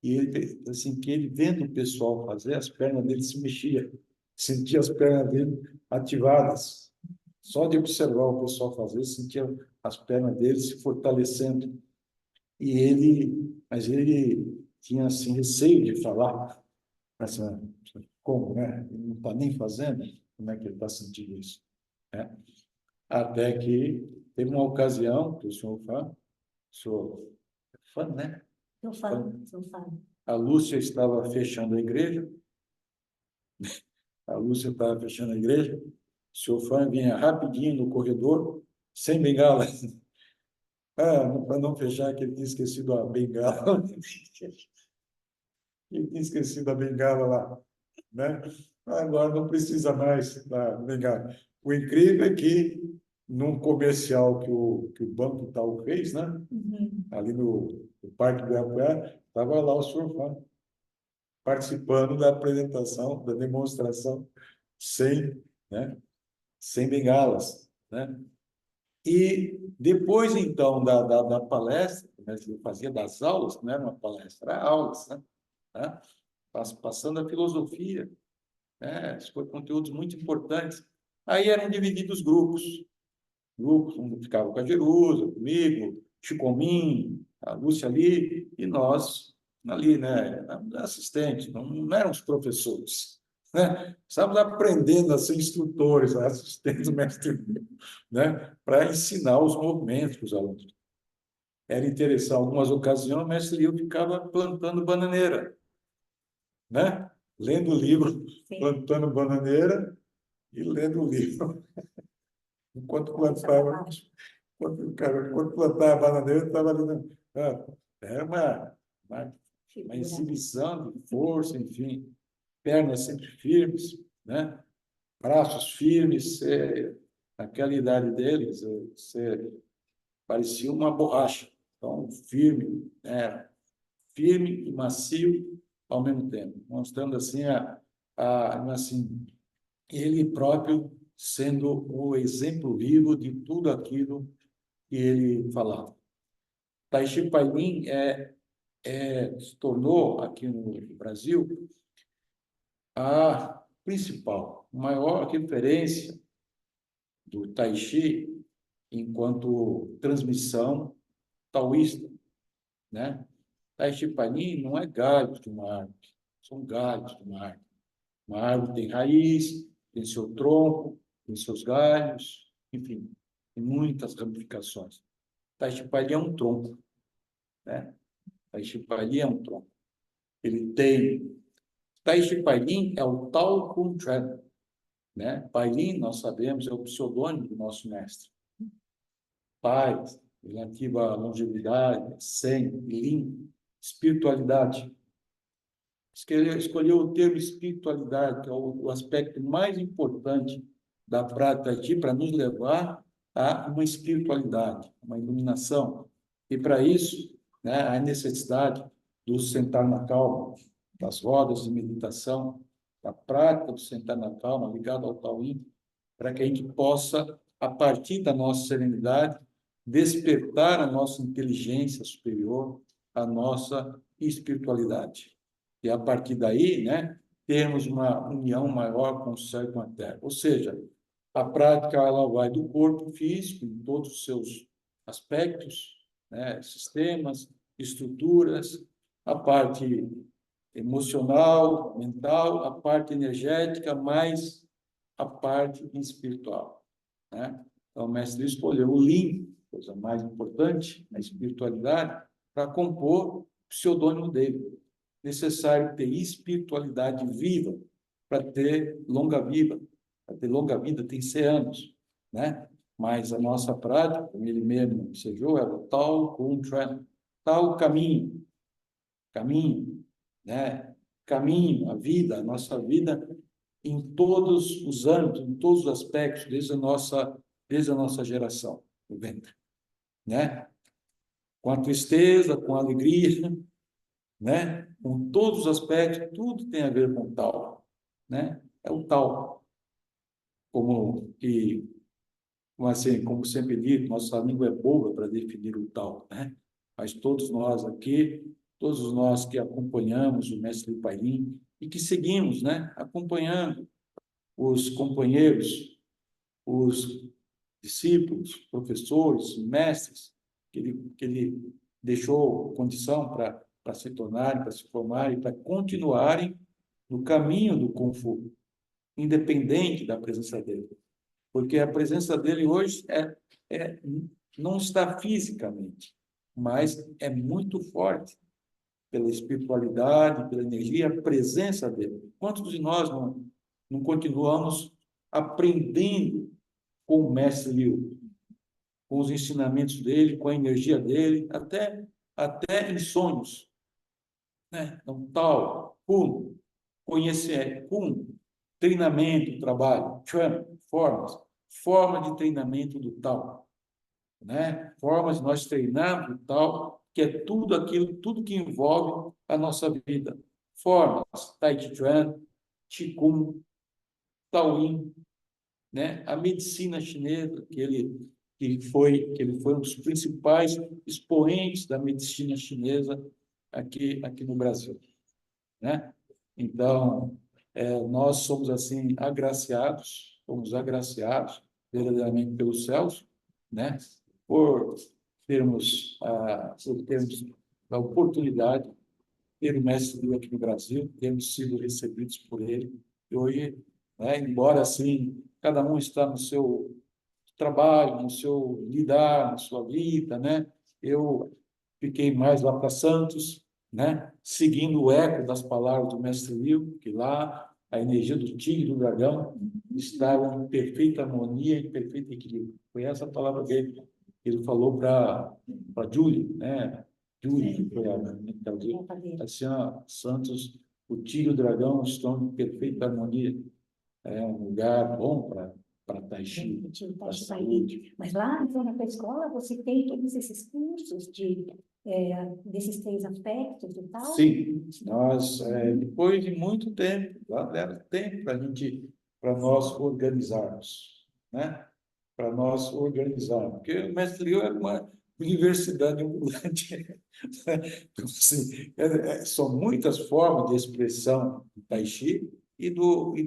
e ele, assim, que ele vendo o pessoal fazer, as pernas dele se mexiam, Sentia as pernas dele ativadas. Só de observar o pessoal fazer, sentia as pernas dele se fortalecendo. Mas ele tinha assim receio de falar, assim, como, né? Ele não está nem fazendo, como é que ele está sentindo isso, né? Até que teve uma ocasião que o senhor é fã, né? Sou fã. A Lúcia estava fechando a igreja, o senhor fã vinha rapidinho no corredor, sem bengala. Para não fechar, que ele tinha esquecido a bengala. Ele tinha esquecido a bengala lá, né? Agora não precisa mais da bengala. O incrível é que, num comercial que o Banco Itaú fez, né? Uhum. Ali no Parque do Ibirapuera, estava lá o senhor fã, participando da apresentação, da demonstração, sem, né? Sem bengalas, né? E depois, então, da palestra, né, eu fazia das aulas, não era uma palestra, era aulas, né? Passando a filosofia, né? Isso foi conteúdos muito importantes. Aí eram divididos grupos, um ficava com a Jerusa, comigo, Chicomin, a Lúcia ali, e nós ali, né? Assistentes, não eram os professores, né? Estávamos aprendendo a ser instrutores, assistentes do mestre, né? Para ensinar os movimentos para os alunos. Era interessante, algumas ocasiões, o mestre Lio ficava plantando bananeira, né? Lendo o livro, Sim. plantando bananeira e lendo o livro. Enquanto plantava, enquanto plantava a bananeira, estava ali. Era uma exibição de força, enfim, pernas sempre firmes, né? Braços firmes. Naquela idade deles, você parecia uma borracha. Então, firme, né? Firme e macio ao mesmo tempo, mostrando assim assim, ele próprio sendo o exemplo vivo de tudo aquilo que ele falava. Taishi Paimon se tornou, aqui no Brasil, a principal, maior referência do Taishi enquanto transmissão taoísta, né? Taishi Paimon não é galho de uma árvore, são galhos de uma árvore. Uma árvore tem raiz, tem seu tronco, tem seus galhos, enfim, tem muitas ramificações. Taishipali é um tronco, né? Taishipali é um tronco. Ele tem... Taishipali é o Tao Kun Tran, né? Pailin, nós sabemos, é o pseudônimo do nosso mestre. Paz, relativa à longevidade, Sen, Lin, espiritualidade. Escolheu o termo espiritualidade, que é o aspecto mais importante da prática aqui, para nos levar a uma espiritualidade, uma iluminação. E para isso, né, a necessidade do sentar na calma, das rodas de meditação, da prática do sentar na calma, ligado ao Taoísmo, para que a gente possa, a partir da nossa serenidade, despertar a nossa inteligência superior, a nossa espiritualidade. E a partir daí, né, termos uma união maior com o céu e com a terra. Ou seja, a prática ela vai do corpo físico, em todos os seus aspectos, né, sistemas, estruturas, a parte emocional, mental, a parte energética, mais a parte espiritual, né? Então, o mestre escolheu o Lin, coisa mais importante, a espiritualidade, para compor o pseudônimo dele. Necessário ter espiritualidade viva para ter longa vida. Para ter longa vida tem que ser anos, né? Mas a nossa prática, como ele mesmo ensejou, é o tal Kun Tran, tal caminho, né? Caminho, a vida, a nossa vida em todos os âmbitos, em todos os aspectos, desde a nossa geração, do ventre, né? Com a tristeza, com a alegria, né? Com todos os aspectos, tudo tem a ver com o tal, né? É o tal, como sempre digo, nossa língua é boa para definir o tal, né? Mas todos nós aqui, todos nós que acompanhamos o mestre Paim e que seguimos, né? Acompanhando os companheiros, os discípulos, professores, mestres, que ele deixou condição para se tornarem, para se formarem, para continuarem no caminho do Kung Fu, independente da presença dele. Porque a presença dele hoje não está fisicamente, mas é muito forte pela espiritualidade, pela energia, a presença dele. Quantos de nós não continuamos aprendendo com o mestre Liu, com os ensinamentos dele, com a energia dele, até em sonhos, né? Então, tal, Kun, conhecer, Kun, treinamento, trabalho, Chuan, forma de treinamento do tal, né? Formas de nós treinarmos o tal, que é tudo aquilo, tudo que envolve a nossa vida. Formas, Tai Chi Chuan, Qigong, Taoyin, né? A medicina chinesa, que ele foi um dos principais expoentes da medicina chinesa aqui no Brasil, né? Então, nós somos assim fomos agraciados verdadeiramente pelos céus, né? Por termos a oportunidade de ter o mestre Liu aqui no Brasil, termos sido recebidos por ele. E hoje, né, embora assim, cada um está no seu trabalho, no seu lidar, na sua vida, né? Eu fiquei mais lá para Santos, né? Seguindo o eco das palavras do mestre Liu, que lá a energia do tigre e do dragão estava em perfeita harmonia, em perfeito equilíbrio. Foi essa a palavra dele que ele falou para Julie, né? Julie, que foi assim, ó, Santos, o tigre e o dragão estão em perfeita harmonia. É um lugar bom para Tai Chi, para saúde. Mas lá então, na tua escola você tem todos esses cursos desses três aspectos e tal? Sim, nós, depois de muito tempo, lá leva tempo para nós organizarmos, né? Para nós organizarmos, porque o Mestre Liu era uma universidade ambulante. Então, assim, são muitas formas de expressão do Tai Chi e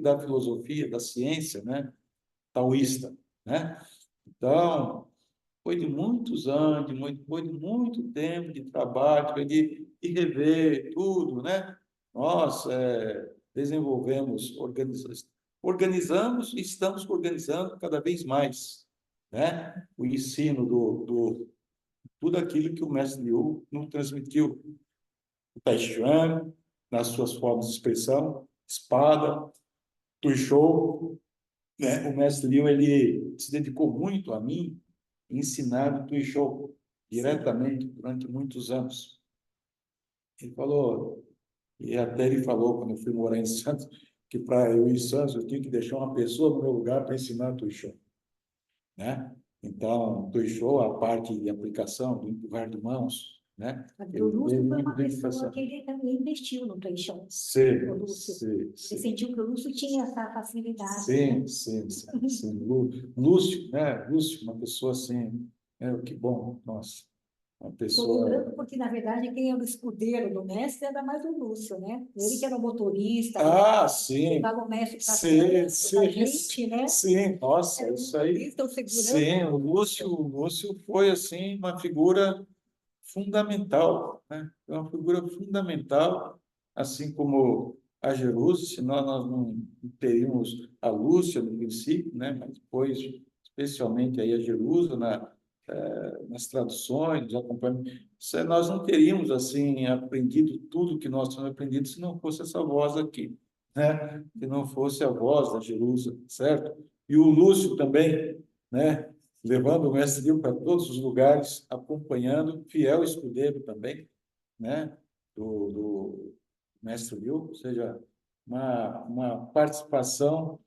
da filosofia, da ciência, né? Taoísta, né? Então, foi de muitos anos, foi de muito tempo de trabalho, foi de rever tudo, né? Nós desenvolvemos, organizamos e estamos organizando cada vez mais, né? O ensino tudo aquilo que o mestre Liu nos transmitiu, o Tai Chuan, nas suas formas de expressão, espada, Tuichou, né? O mestre Liu, ele se dedicou muito a mim, ensinar o Tuichou diretamente durante muitos anos. Ele falou, e até ele falou, quando eu fui morar em Santos, que para eu ir em Santos, eu tinha que deixar uma pessoa no meu lugar para ensinar Tuichou, né? Então, Tuichou, a parte de aplicação, do empurrar de mãos, né? O Lúcio foi uma pessoa que ele também investiu no Tuichou. Sim, sim. Ele sentiu que o Lúcio tinha essa facilidade. Sim, né? sim. Lúcio, né? Lúcio, uma pessoa assim, que bom, nossa, uma Estou pessoa... lembrando porque, na verdade, quem era o escudeiro do mestre era mais o Lúcio, né? Ele que era o motorista, sim. levava o mestre para Sim, a gente, né? sim, nossa, Era isso aí. motorista, o segurança. Sim, o Lúcio foi, assim, uma figura fundamental, né? É uma figura fundamental, assim como a Jerusa, senão nós não teríamos a Lúcia no princípio, né? Mas depois, especialmente aí a Jerusa, nas traduções, nos acompanhamentos, nós não teríamos assim aprendido tudo que nós temos aprendido se não fosse essa voz aqui, né? Se não fosse a voz da Jerusa, certo? E o Lúcio também, né? Levando o mestre Liu para todos os lugares, acompanhando, fiel escudeiro também, né? Do mestre Liu, ou seja, uma participação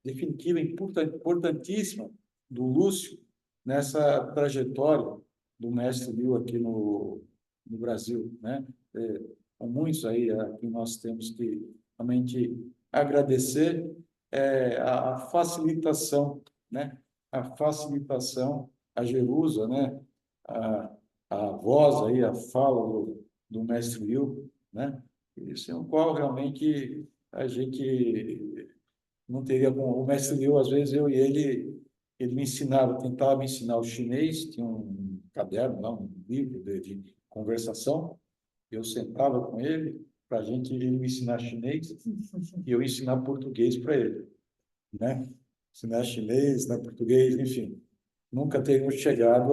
definitiva, importantíssima do Lúcio nessa trajetória do mestre Liu aqui no Brasil, né? Há muitos aí que nós temos que realmente agradecer a facilitação, né? A facilitação, a Jerusa, né? A, a voz aí, a fala do mestre Liu, né? Isso é o qual realmente a gente não teria como. O mestre Liu, às vezes, eu e ele me ensinava, tentava me ensinar o chinês, tinha um caderno lá, um livro de conversação, eu sentava com ele para ele me ensinar chinês e eu ensinar português para ele, né? Ensinar chinês, ensinar português, enfim. Nunca teríamos chegado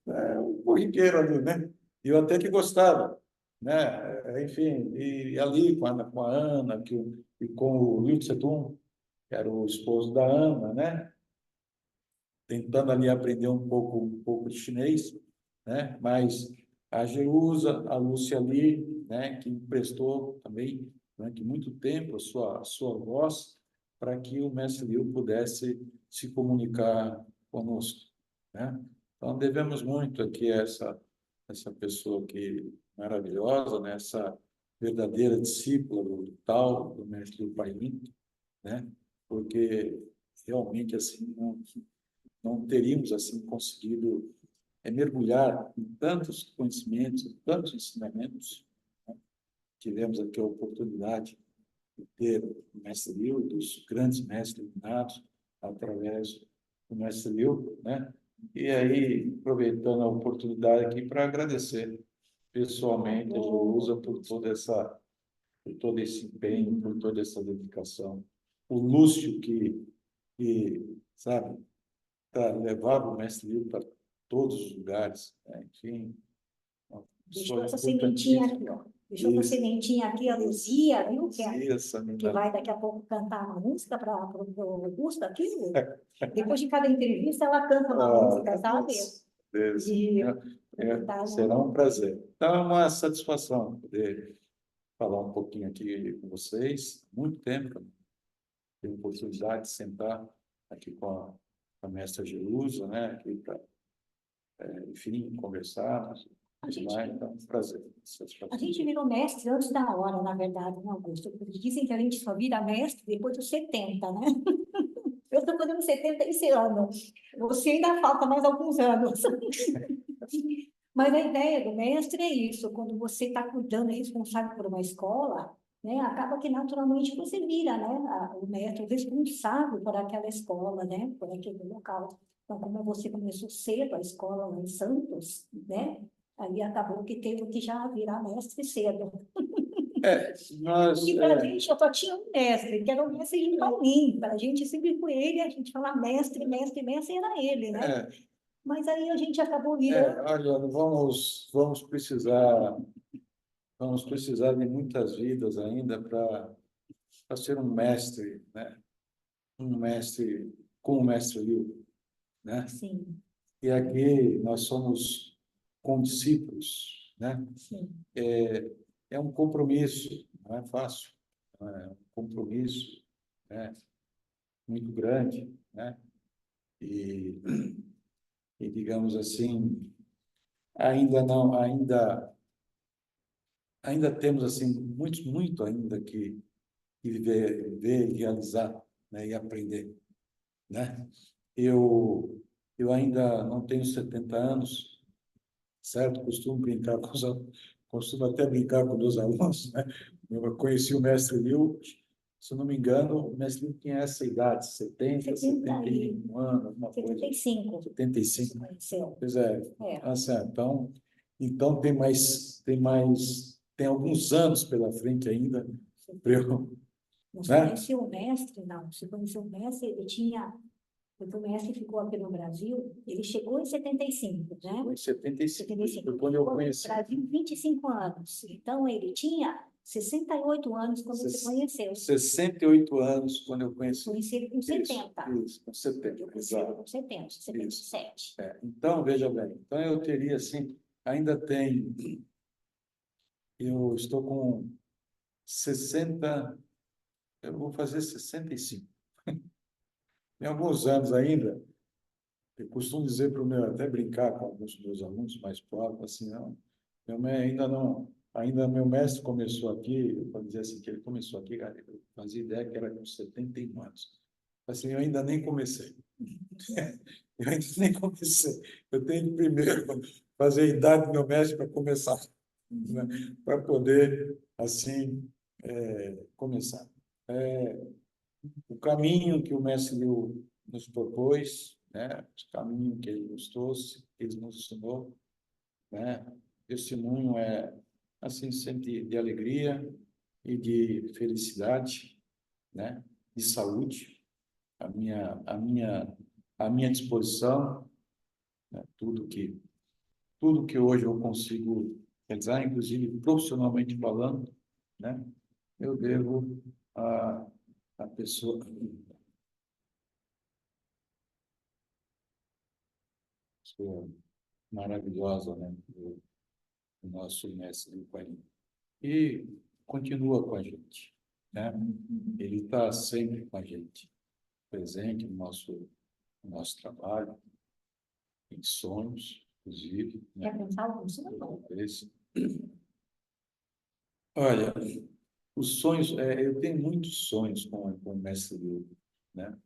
o corriqueiro ali, né? E eu até que gostava, né? Enfim, e ali com a Ana, e com o Liu Tse-tung, que era o esposo da Ana, né? Tentando ali aprender um pouco de chinês, né? Mas a Jerusa, a Lúcia ali, né? Que emprestou também durante muito tempo a sua voz para que o mestre Liu pudesse se comunicar conosco, né? Então devemos muito aqui a essa pessoa que maravilhosa, né? Essa verdadeira discípula do tal do mestre Liu Paimon, né? Porque realmente assim não teríamos assim conseguido mergulhar em tantos conhecimentos, em tantos ensinamentos, né? Tivemos aqui a oportunidade de ter o mestre Liu, dos grandes mestres iluminados, através do mestre Liu, né? E aí, aproveitando a oportunidade aqui para agradecer pessoalmente a Jerusa por todo esse empenho, por toda essa dedicação. O Lúcio sabe, levava o mestre Liu para todos os lugares, né? Enfim, uma Deixou pessoa essa sementinha importantíssima. aqui, ó. Deixou essa sementinha aqui, a Luzia, viu? Isso, Que vai daqui a pouco cantar uma música para o Augusto aqui. Depois de cada entrevista, ela canta uma música, sabe? E será um prazer. Então, é uma satisfação poder falar um pouquinho aqui com vocês. Muito tempo, ter a oportunidade de sentar aqui com a mestra Jerusa, né? Aqui para, enfim, conversar. Então, é um prazer. A gente virou mestre antes da hora, na verdade, né, Augusto? Porque dizem que a gente só vira mestre depois dos 70, né? Eu estou fazendo 70 esse ano. Você ainda falta mais alguns anos. Mas a ideia do mestre é isso. Quando você está cuidando, é responsável por uma escola, né, acaba que naturalmente você vira, né, o mestre, o responsável por aquela escola, né, por aquele local. Então, como você começou cedo a escola lá em Santos, né, aí acabou que teve que já virar mestre cedo. E para a gente, eu só tinha um mestre, que era o mestre de Paulinho. Para a gente sempre foi ele, a gente falava mestre, mestre, mestre, era ele, né? Mas aí a gente acabou virando. Olha, vamos precisar de muitas vidas ainda para ser um mestre, né? Um mestre como o mestre Liu, né? Sim. E aqui nós somos condiscípulos, né? Sim. É um compromisso, não é fácil, é um compromisso, né? Muito grande, né? E, e digamos assim, ainda temos assim muito ainda que viver e realizar, né? E aprender, né? Eu ainda não tenho 70 anos, certo? Costumo até brincar com meus alunos, né? Eu conheci o mestre Liu, se não me engano, o mestre Liu tinha essa idade, 71 anos, alguma coisa. 75. 75. Conheceu. Pois é. Assim, então tem alguns anos pela frente ainda para eu, Você né? conheceu o mestre? Não. Você conheceu o mestre, ele tinha. Porque o mestre ficou aqui no Brasil, ele chegou em 75, né? Foi em 75. 75. Foi quando eu conheci. No Brasil, 25 anos. Então, ele tinha 68 anos quando você conheceu. 68 anos quando eu conheci. Conheci ele com 70. Isso, com 70. Eu conheci ele com 70, 77. Então, veja bem, então eu teria, assim, ainda tem, eu estou com 60, eu vou fazer 65. Em alguns anos ainda, eu costumo dizer para o meu, até brincar com alguns dos meus alunos mais próximos, assim, não, ainda meu mestre começou aqui, eu vou dizer assim, que ele começou aqui, cara, eu fazia ideia que era com 71 anos. Assim, eu ainda nem comecei. Eu ainda nem comecei. Eu tenho que primeiro fazer a idade do meu mestre para começar, né? Para poder, assim, começar. o caminho que o mestre Liu nos propôs, né? O caminho que ele nos trouxe, que ele nos ensinou, né? Testemunho é assim sempre de alegria e de felicidade, né? De saúde, a minha disposição, né? Tudo que hoje eu consigo realizar, inclusive profissionalmente falando, né? Eu devo a pessoa maravilhosa, né? O nosso mestre do Pai. E continua com a gente, né? Ele está sempre com a gente, presente no nosso trabalho, em sonhos, inclusive, Quer né? pensar algum sonho? Esse. Olha, os sonhos, eu tenho muitos sonhos com o mestre Liu, né?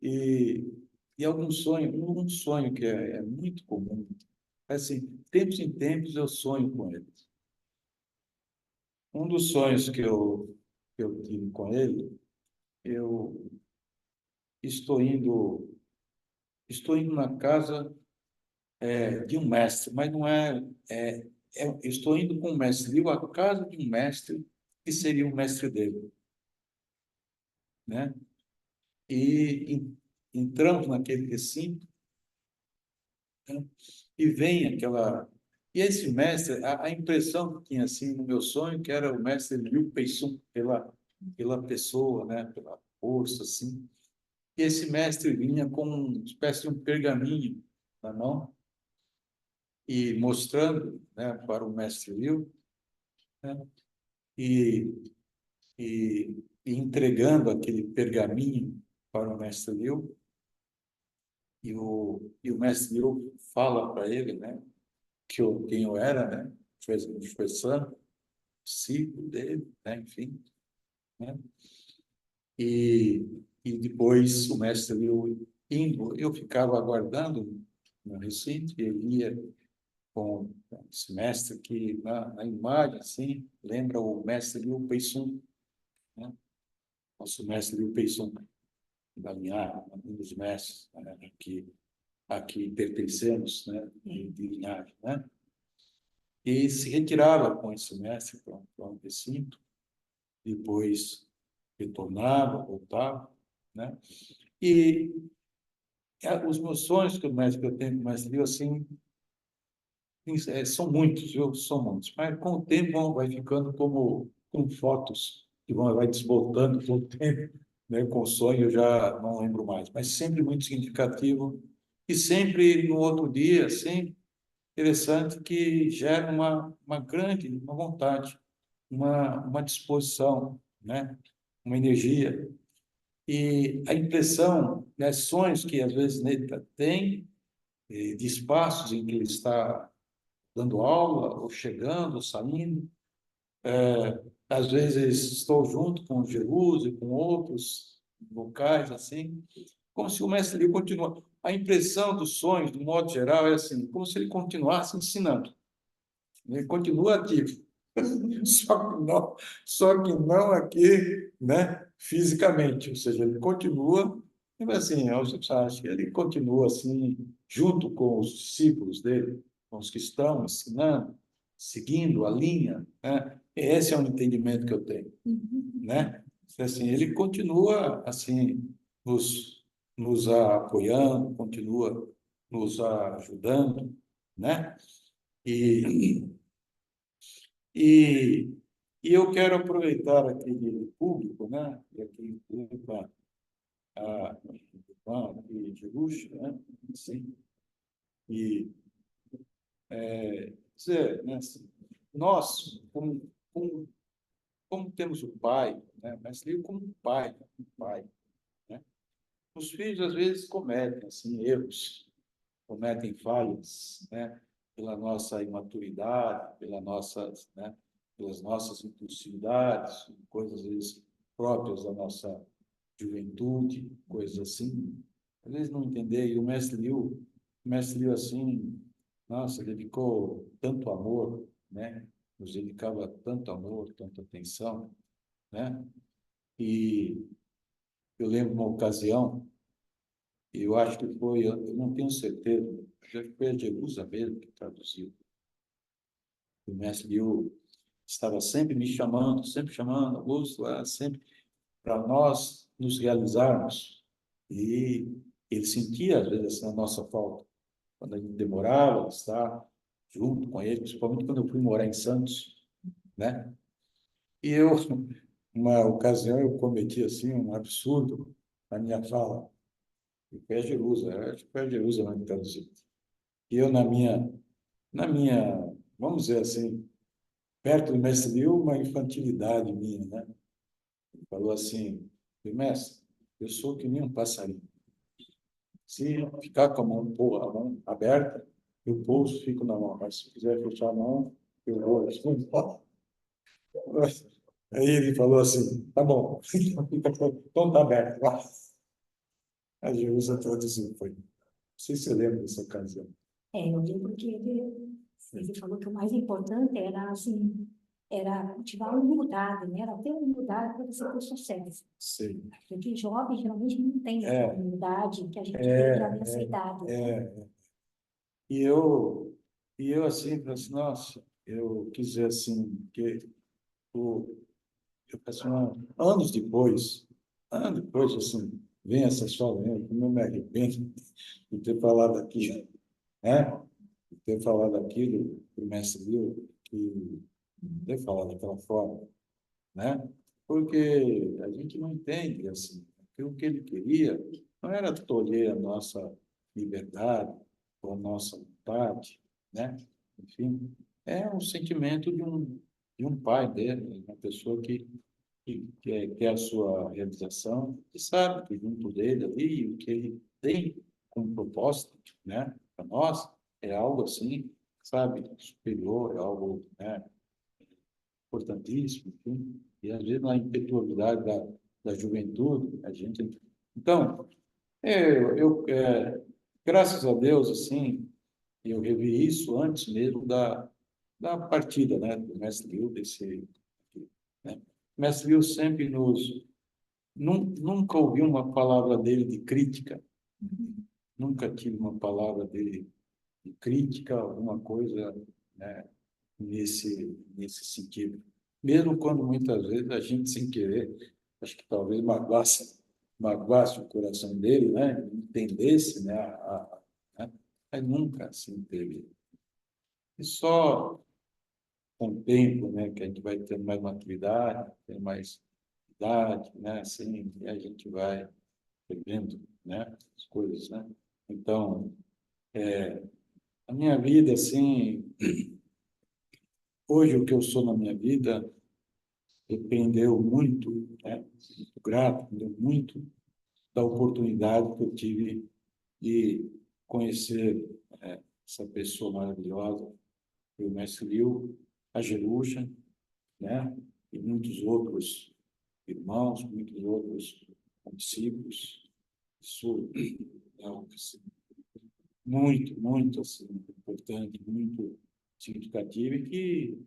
E, e um sonho que é muito comum, assim, tempos em tempos eu sonho com ele. Um dos sonhos que eu tive com ele, eu estou indo, estou indo na casa de um mestre, mas não eu estou indo com um mestre Liu à casa de um mestre que seria o mestre dele, né? Entramos naquele recinto, né? E vem aquela. E esse mestre, a impressão que tinha assim no meu sonho, que era o mestre Liu Peisum, pela pessoa, né? Pela força, assim. E esse mestre vinha com uma espécie de um pergaminho na mão e mostrando, né, para o mestre Liu, né? E, e entregando aquele pergaminho para o mestre Liu. E o mestre Liu fala para ele, né? Quem eu era, né? Foi santo, discípulo dele, né? Enfim, né? E, e depois o mestre Liu indo, eu ficava aguardando no recinto, e ele ia com esse mestre que na imagem, assim, lembra o mestre Liu Peisum, né? Nosso mestre Liu Peisum, da linhagem, um dos mestres, né? Aqui pertencemos, né? De linhagem, né? E se retirava com esse mestre para um recinto, depois retornava, voltava, né? E os meus sonhos que eu tenho com o mestre Liu, assim, são muitos, viu? São muitos. Mas com o tempo vai ficando como fotos que vai desbotando com o tempo, né? Com o sonho eu já não lembro mais, mas sempre muito significativo e sempre no outro dia, assim, interessante que gera uma vontade, uma disposição, né? Uma energia. E a impressão, né, sonhos que às vezes ele tem, de espaços em que ele está dando aula, ou chegando, ou saindo. Às vezes estou junto com Jesus e com outros locais, assim, como se o mestre Liu continua. A impressão dos sonhos, do modo geral, é assim, como se ele continuasse ensinando. Ele continua ativo. Só que não aqui, né, fisicamente, ou seja, ele continua, assim, eu acho que ele continua assim, junto com os discípulos dele, com os que estão ensinando, seguindo a linha, né? Esse é o entendimento que eu tenho, né? Assim, ele continua assim nos apoiando, continua nos ajudando, né? E e, e eu quero aproveitar aquele público, né? E aquele público aqui de luxo, né? Sim. E dizer, né? Assim, nós, como temos o pai, né? Mas ele como um pai, né? Os filhos às vezes cometem assim erros, cometem falhas, né? Pela nossa imaturidade, né? Pelas nossas impulsividades, coisas às vezes próprias da nossa juventude, coisas assim. Às vezes não entender. E o mestre Liu assim, nossa, dedicou tanto amor, né? Nos dedicava tanto amor, tanta atenção, né? E eu lembro uma ocasião, e eu acho que foi, eu não tenho certeza, mas acho que foi a Jerusa mesmo que traduziu. O mestre Liu estava sempre me chamando, sempre chamando, Augusto, sempre para nós nos realizarmos. E ele sentia, às vezes, a nossa falta. Quando a gente demorava a estar junto com ele, principalmente quando eu fui morar em Santos, né? E eu, uma ocasião, eu cometi, assim, um absurdo na minha fala. E foi a Jerusa, acho que foi a Jerusa que traduziu. E eu, na minha, vamos dizer assim, perto do mestre Liu, uma infantilidade minha, né? Ele falou assim, mestre, eu sou que nem um passarinho. Se ficar com a mão aberta, eu pouso, fico na mão. Mas se quiser fechar a mão, eu vou. Aí ele falou assim, tá bom, então tá aberto. A Jerusa traduziu, foi. Não sei se você lembra dessa ocasião. Eu lembro que ele falou que o mais importante era, assim, era cultivar a humildade, né? Era ter humildade para você ter sucesso. Sim. Porque jovem geralmente não tem essa É, humildade que a gente tem já é, nessa idade. é. E eu assim, falei assim, nossa, eu quis dizer assim, que o, eu passei anos depois, assim, vem essas falas, né? Como eu me arrependo de ter falado aquilo, né? De ter falado aquilo que o mestre viu, que ter falado daquela forma, né? Porque a gente não entende, assim, aquilo que ele queria não era tolher a nossa liberdade ou a nossa vontade, né? Enfim, é um sentimento de um pai dele, uma pessoa que quer a sua realização, e sabe que junto dele ali, o que ele tem como proposta, né, para nós, é algo assim, sabe, superior, é algo, né, importantíssimo, enfim. E às vezes na impetuosidade da juventude, a gente. Então, graças a Deus, assim, eu revi isso antes mesmo da partida, né, do mestre Liu, né? O mestre Liu sempre nunca ouvi uma palavra dele de crítica, nunca tive uma palavra dele de crítica, alguma coisa, né, nesse sentido. Mesmo quando muitas vezes a gente, sem querer, acho que talvez magoasse o coração dele, né, entendesse, né, né, mas nunca assim teve. E só com o tempo, né, que a gente vai tendo mais maturidade, tendo mais idade, né, assim, e a gente vai vendo, né, as coisas, né. Então, a minha vida, assim, hoje o que eu sou na minha vida dependeu muito, né, muito grato, dependeu muito da oportunidade que eu tive de conhecer, essa pessoa maravilhosa, o mestre Liu, a Jerusha, né, e muitos outros irmãos, muitos outros discípulos. Isso é algo assim, muito, muito assim, importante, muito significativo e que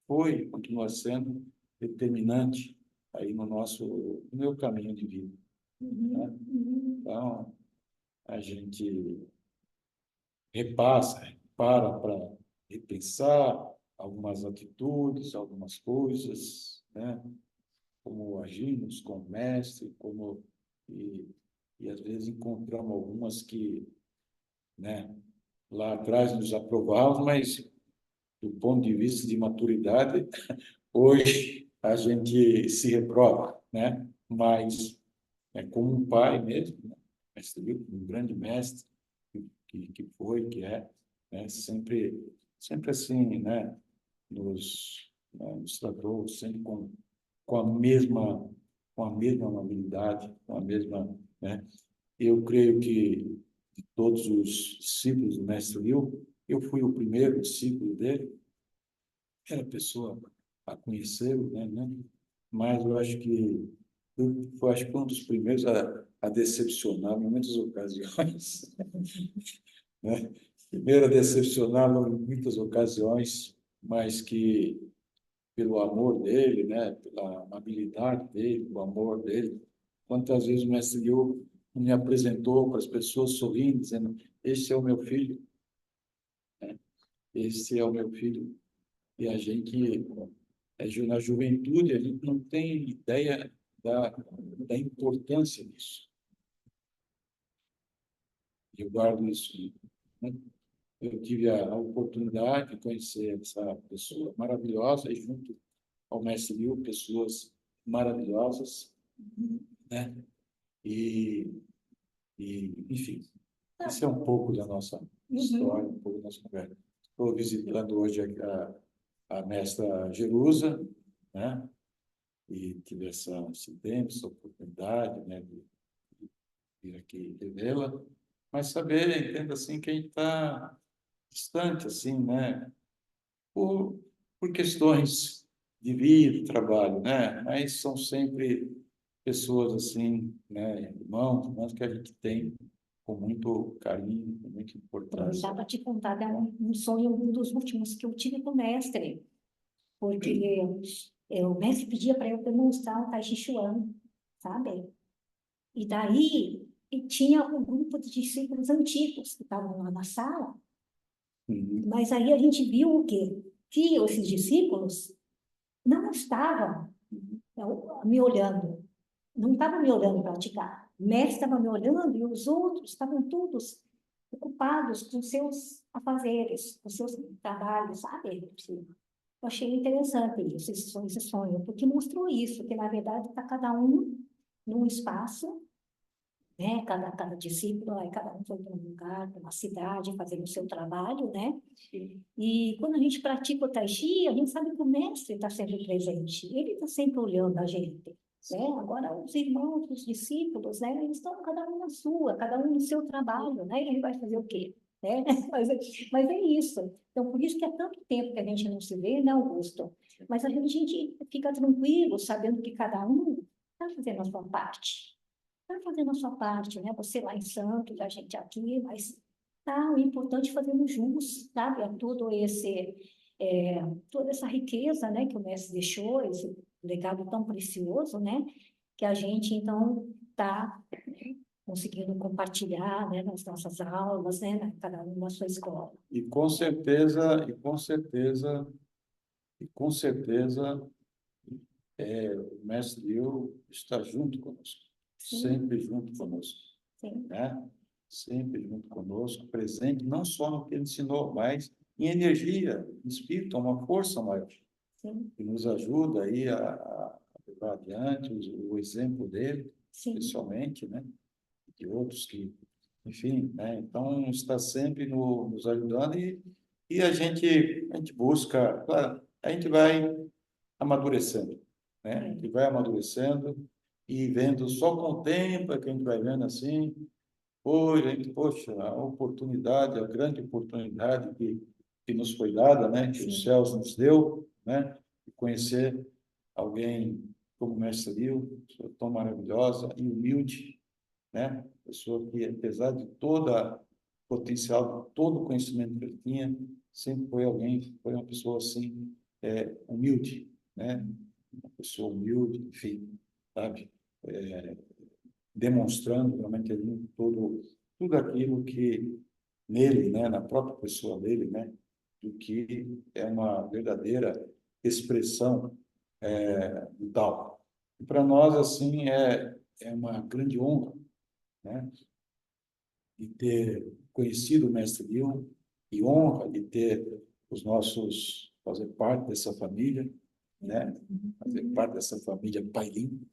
foi, continua sendo determinante aí no meu caminho de vida, né? Uhum, uhum. Então, a gente repassa, para repensar algumas atitudes, algumas coisas, né? Como agimos com o mestre, e, e às vezes encontramos algumas que, né, lá atrás nos aprovavam, mas do ponto de vista de maturidade, hoje a gente se reprova, né? Mas é como um pai mesmo, né? Mestre Liu, um grande mestre que foi, que é, né? Sempre assim, né? Nos tratou sempre com a mesma amabilidade, com a mesma, né? Eu creio que de todos os discípulos do Mestre Liu, eu fui o primeiro discípulo dele, era pessoa a conhecê-lo, né? Mas eu acho que foi um dos primeiros a decepcionar em muitas ocasiões, né? Primeiro a decepcioná-lo em muitas ocasiões, mas que pelo amor dele, né? Pela amabilidade dele, o amor dele, Quantas vezes o mestre Liu me apresentou para as pessoas sorrindo, dizendo: "Este é o meu filho, né? Este é o meu filho." E a gente, na juventude, a gente não tem ideia da importância disso. Eu guardo isso, né? Eu tive a oportunidade de conhecer essa pessoa maravilhosa e, junto ao mestre Liu, pessoas maravilhosas, né? E, enfim, isso é um pouco da nossa história, um pouco da nossa conversa. Estou visitando hoje a mestra Jerusa, né? E tive esse tempo, essa oportunidade, né, de vir aqui revê-la, mas saber, entenda assim, que a gente está distante, assim, né, por, por questões de vida, de trabalho, né, mas são sempre pessoas, assim, né, irmãos que a gente tem com muito carinho, com muita importância. Dá para te contar, né, um sonho, um dos últimos que eu tive com o mestre, porque o mestre pedia para eu demonstrar o Tai Chi Chuan, sabe? E daí e tinha um grupo de discípulos antigos que estavam lá na sala, mas aí a gente viu o quê? Que esses discípulos não estavam me olhando, não estavam me olhando praticar. O mestre estava me olhando e os outros estavam todos ocupados com seus afazeres, com seus trabalhos, sabe? Eu achei interessante isso, esse sonho, porque mostrou isso, que na verdade está cada um num espaço, né? Cada discípulo, aí cada um foi para um lugar, para uma cidade, fazendo o seu trabalho, né? Sim. E quando a gente pratica o Tai Chi, a gente sabe que o mestre está sempre presente, ele está sempre olhando a gente, né? Agora, os irmãos, os discípulos, né? Eles estão cada um na sua, cada um no seu trabalho, né? E ele vai fazer o quê? Né? Mas é isso. Então, por isso que há tanto tempo que a gente não se vê, né, Augusto? Mas a gente fica tranquilo, sabendo que cada um está fazendo a sua parte. Está fazendo a sua parte, né? Você lá em Santos, a gente aqui, mas tá, o importante é fazermos jus, sabe? A toda essa riqueza, né? Que o mestre deixou, esse legado tão precioso, né? Que a gente, então, está conseguindo compartilhar, né? Nas nossas aulas, né? Cada um na sua escola. E com certeza, o mestre Liu está junto conosco, Sim. sempre junto conosco, Sim. né? Sempre junto conosco, presente, não só no que ele ensinou, mas em energia, em espírito, uma força maior, Sim. que nos ajuda aí a levar adiante o exemplo dele, Sim. especialmente, né? De outros que, enfim, né? Então, está sempre nos ajudando e a gente busca, claro, a gente vai amadurecendo, né? A gente vai amadurecendo e vendo, só com o tempo é que a gente vai vendo assim, poxa, a oportunidade, a grande oportunidade que nos foi dada, né? Que os céus nos deu, né? De conhecer alguém como o Mestre Liu, pessoa tão maravilhosa e humilde, né? Pessoa que, apesar de toda potencial, todo o conhecimento que ele tinha, sempre foi uma pessoa assim, humilde, né? Uma pessoa humilde, enfim, sabe? Demonstrando realmente ali tudo aquilo que nele, né? Na própria pessoa dele, né? Do que é uma verdadeira expressão do tal. E para nós, assim, é uma grande honra, né? De ter conhecido o Mestre Liu e honra de ter fazer parte dessa família, né? Fazer parte dessa família Pai Lin,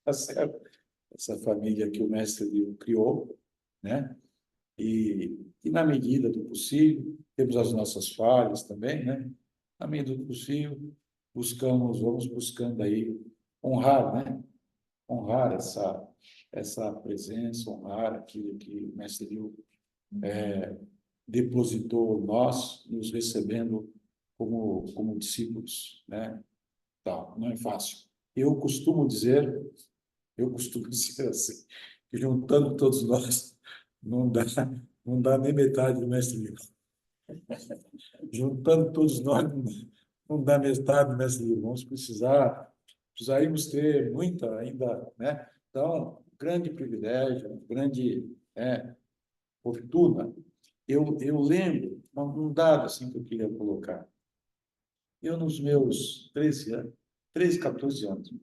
tá certo? Essa família que o Mestre Liu criou, né? E na medida do possível, temos as nossas falhas também, né? Na medida do possível, vamos buscando aí honrar, né? Honrar essa presença, honrar aquilo que o Mestre Liu depositou nós, nos recebendo como discípulos, né? Tal, não é fácil. Eu costumo dizer, eu costumo dizer assim, que juntando todos nós, não dá, não dá nem metade do Mestre Liu. Juntando todos nós, não dá metade do Mestre Liu. Vamos precisarmos ter muita ainda, né? Então, grande privilégio, uma grande fortuna. Eu lembro, um dado assim que eu queria colocar. Eu, nos meus 13 anos, 13, 14 anos,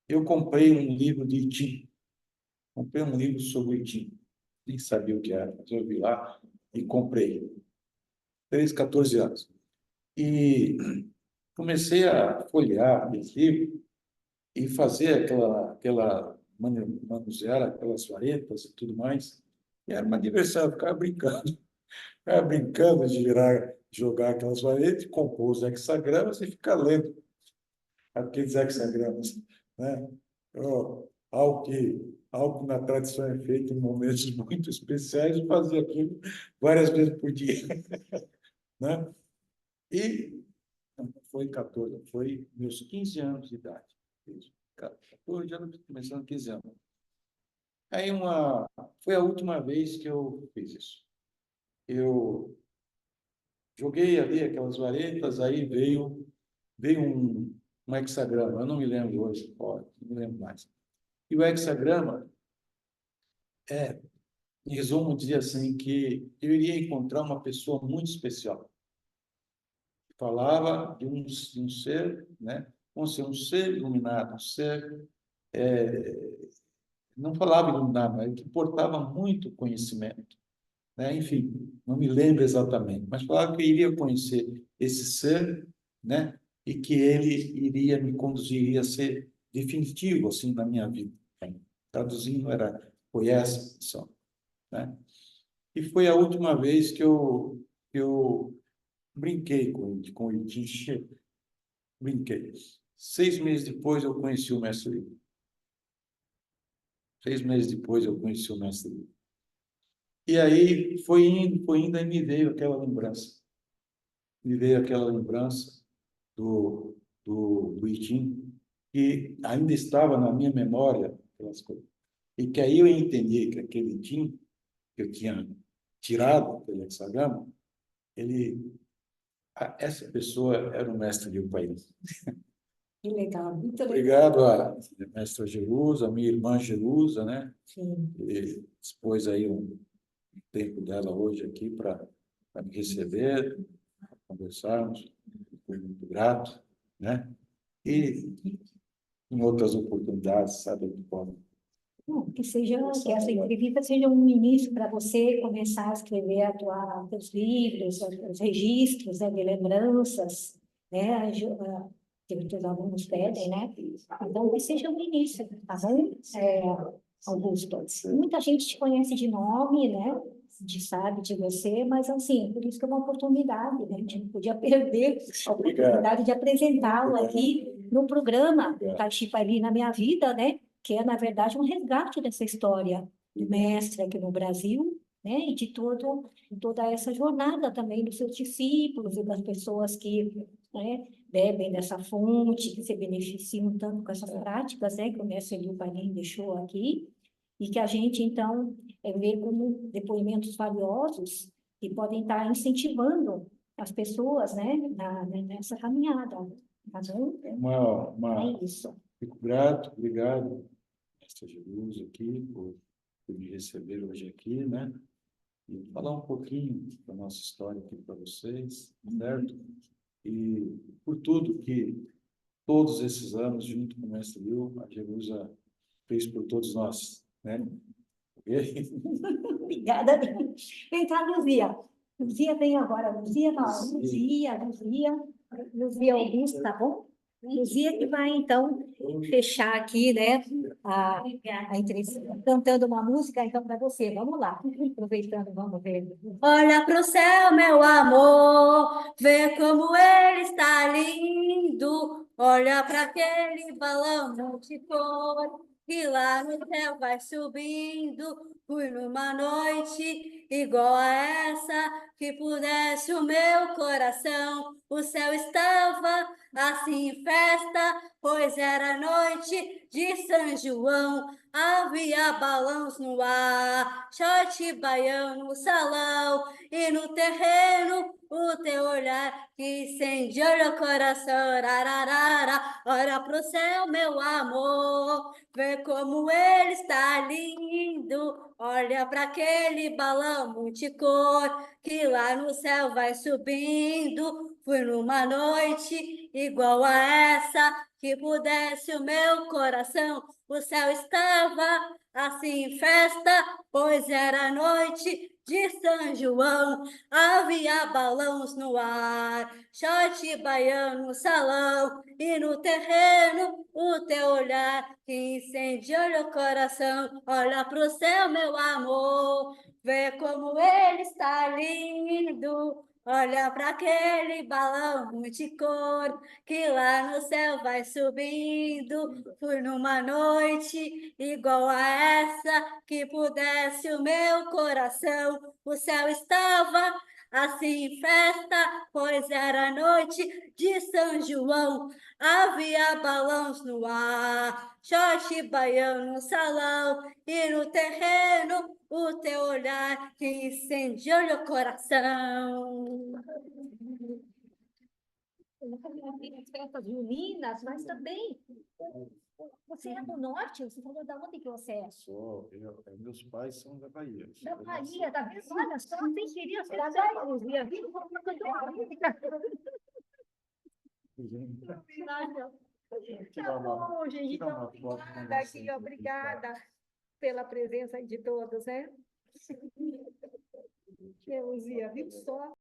eu comprei um livro de Itim. Comprei um livro sobre o Itim. Nem sabia o que era, mas eu vi lá e comprei. 13, 14 anos. E comecei a folhear esse livro e fazer manusear aquelas varetas e tudo mais. E era uma diversão, eu ficava brincando de jogar aquelas varetas, compor os hexagramas e ficar lendo aqueles hexagramas, né? Algo que na tradição é feito em momentos muito especiais, eu fazia aquilo várias vezes por dia, né? E foi 14, foi meus 15 anos de idade. 14 anos, começando 15 anos. Aí foi a última vez que eu fiz isso. Eu joguei ali aquelas varetas, aí veio um hexagrama, eu não me lembro hoje, não me lembro mais. E o hexagrama, em resumo, dizia assim que eu iria encontrar uma pessoa muito especial. Falava de um ser, né? Um ser iluminado, um ser não falava iluminado, mas que portava muito conhecimento, né? Enfim, não me lembro exatamente, mas falava que eu iria conhecer esse ser, né? E que ele iria me conduzir, iria ser definitivo assim na minha vida. Traduzindo foi essa a missão, né? E foi a última vez que eu brinquei com o Iti, brinquei. 6 meses depois eu conheci o mestre Livre. 6 meses depois eu conheci o mestre Livre. E aí foi indo e me veio aquela lembrança. Me veio aquela lembrança do Itim, que ainda estava na minha memória, aquelas coisas. E que aí eu entendi que aquele Itim que eu tinha tirado pelo hexagrama, essa pessoa era o mestre de país. Que legal, muito legal. Obrigado à mestra Jerusa, à minha irmã Jerusa, né? Sim. E dispôs aí um tempo dela hoje aqui para me receber, conversarmos. Fui muito grato, né? E em outras oportunidades, sabe, que podem. Bom, que essa entrevista seja um início para você começar a escrever os livros, os registros, né, de lembranças, né, que os alunos pedem, né? Então, que seja um início, tá bom? Augusto, muita gente te conhece de nome, né? Sabe de você, mas assim, por isso que é uma oportunidade, né? A gente não podia perder a oportunidade de apresentá-lo aqui no programa Taxipa ali na minha vida, né? Que é, na verdade, um resgate dessa história do mestre aqui no Brasil, né? E de toda essa jornada também dos seus discípulos e das pessoas que, né, bebem dessa fonte, que se beneficiam tanto com essas práticas, né? Que o mestre Elio Palim deixou aqui, e que a gente, então, vê como depoimentos valiosos que podem estar incentivando as pessoas, né? Nessa caminhada. Tá bom? É isso. Fico grato, obrigado, mestre Jesus, aqui, por me receber hoje aqui, né? E falar um pouquinho da nossa história aqui para vocês, certo? E por tudo que todos esses anos, junto com o mestre Will, a Jerusa fez por todos nós, né? Obrigada. Vem cá, Luzia. Luzia vem agora. Luzia Augusto, tá bom? Luzia que vai, então, fechar aqui, né, a entrevista, cantando uma música, então, para você. Vamos lá. Aproveitando, vamos ver. Olha pro céu, meu amor, vê como ele está lindo. Olha para aquele balão multicolor que lá no céu vai subindo. Fui numa noite igual a essa, que pudesse o meu coração. O céu estava assim em festa, pois era noite de São João. Havia balões no ar, short baiano no salão, e no terreno o teu olhar que incendiou meu coração. Rararara. Olha pro céu, meu amor, vê como ele está lindo. Olha para aquele balão multicor que lá no céu vai subindo. Fui numa noite igual a essa, que pudesse o meu coração. O céu estava assim em festa, pois era noite de São João. Havia balões no ar, short baiano no salão, e no terreno o teu olhar que incendiou meu coração. Olha pro céu, meu amor, vê como ele está lindo. Olha para aquele balão multicor que lá no céu vai subindo. Fui numa noite igual a essa, que pudesse o meu coração. O céu estava assim em festa, pois era noite de São João. Havia balões no ar, short baiano no salão, e no terreno o teu olhar que incendiou meu coração. Eu nunca vi as festas juninas, mas também você é do norte? Você falou da onde que você é? Meus pais são da Bahia. Da Bahia, da vez, olha só, sem querer, você da Luzia. Tá bom, gente. Então, obrigada aqui, obrigada pela presença aí de todos, né? Que Luzia, viu só?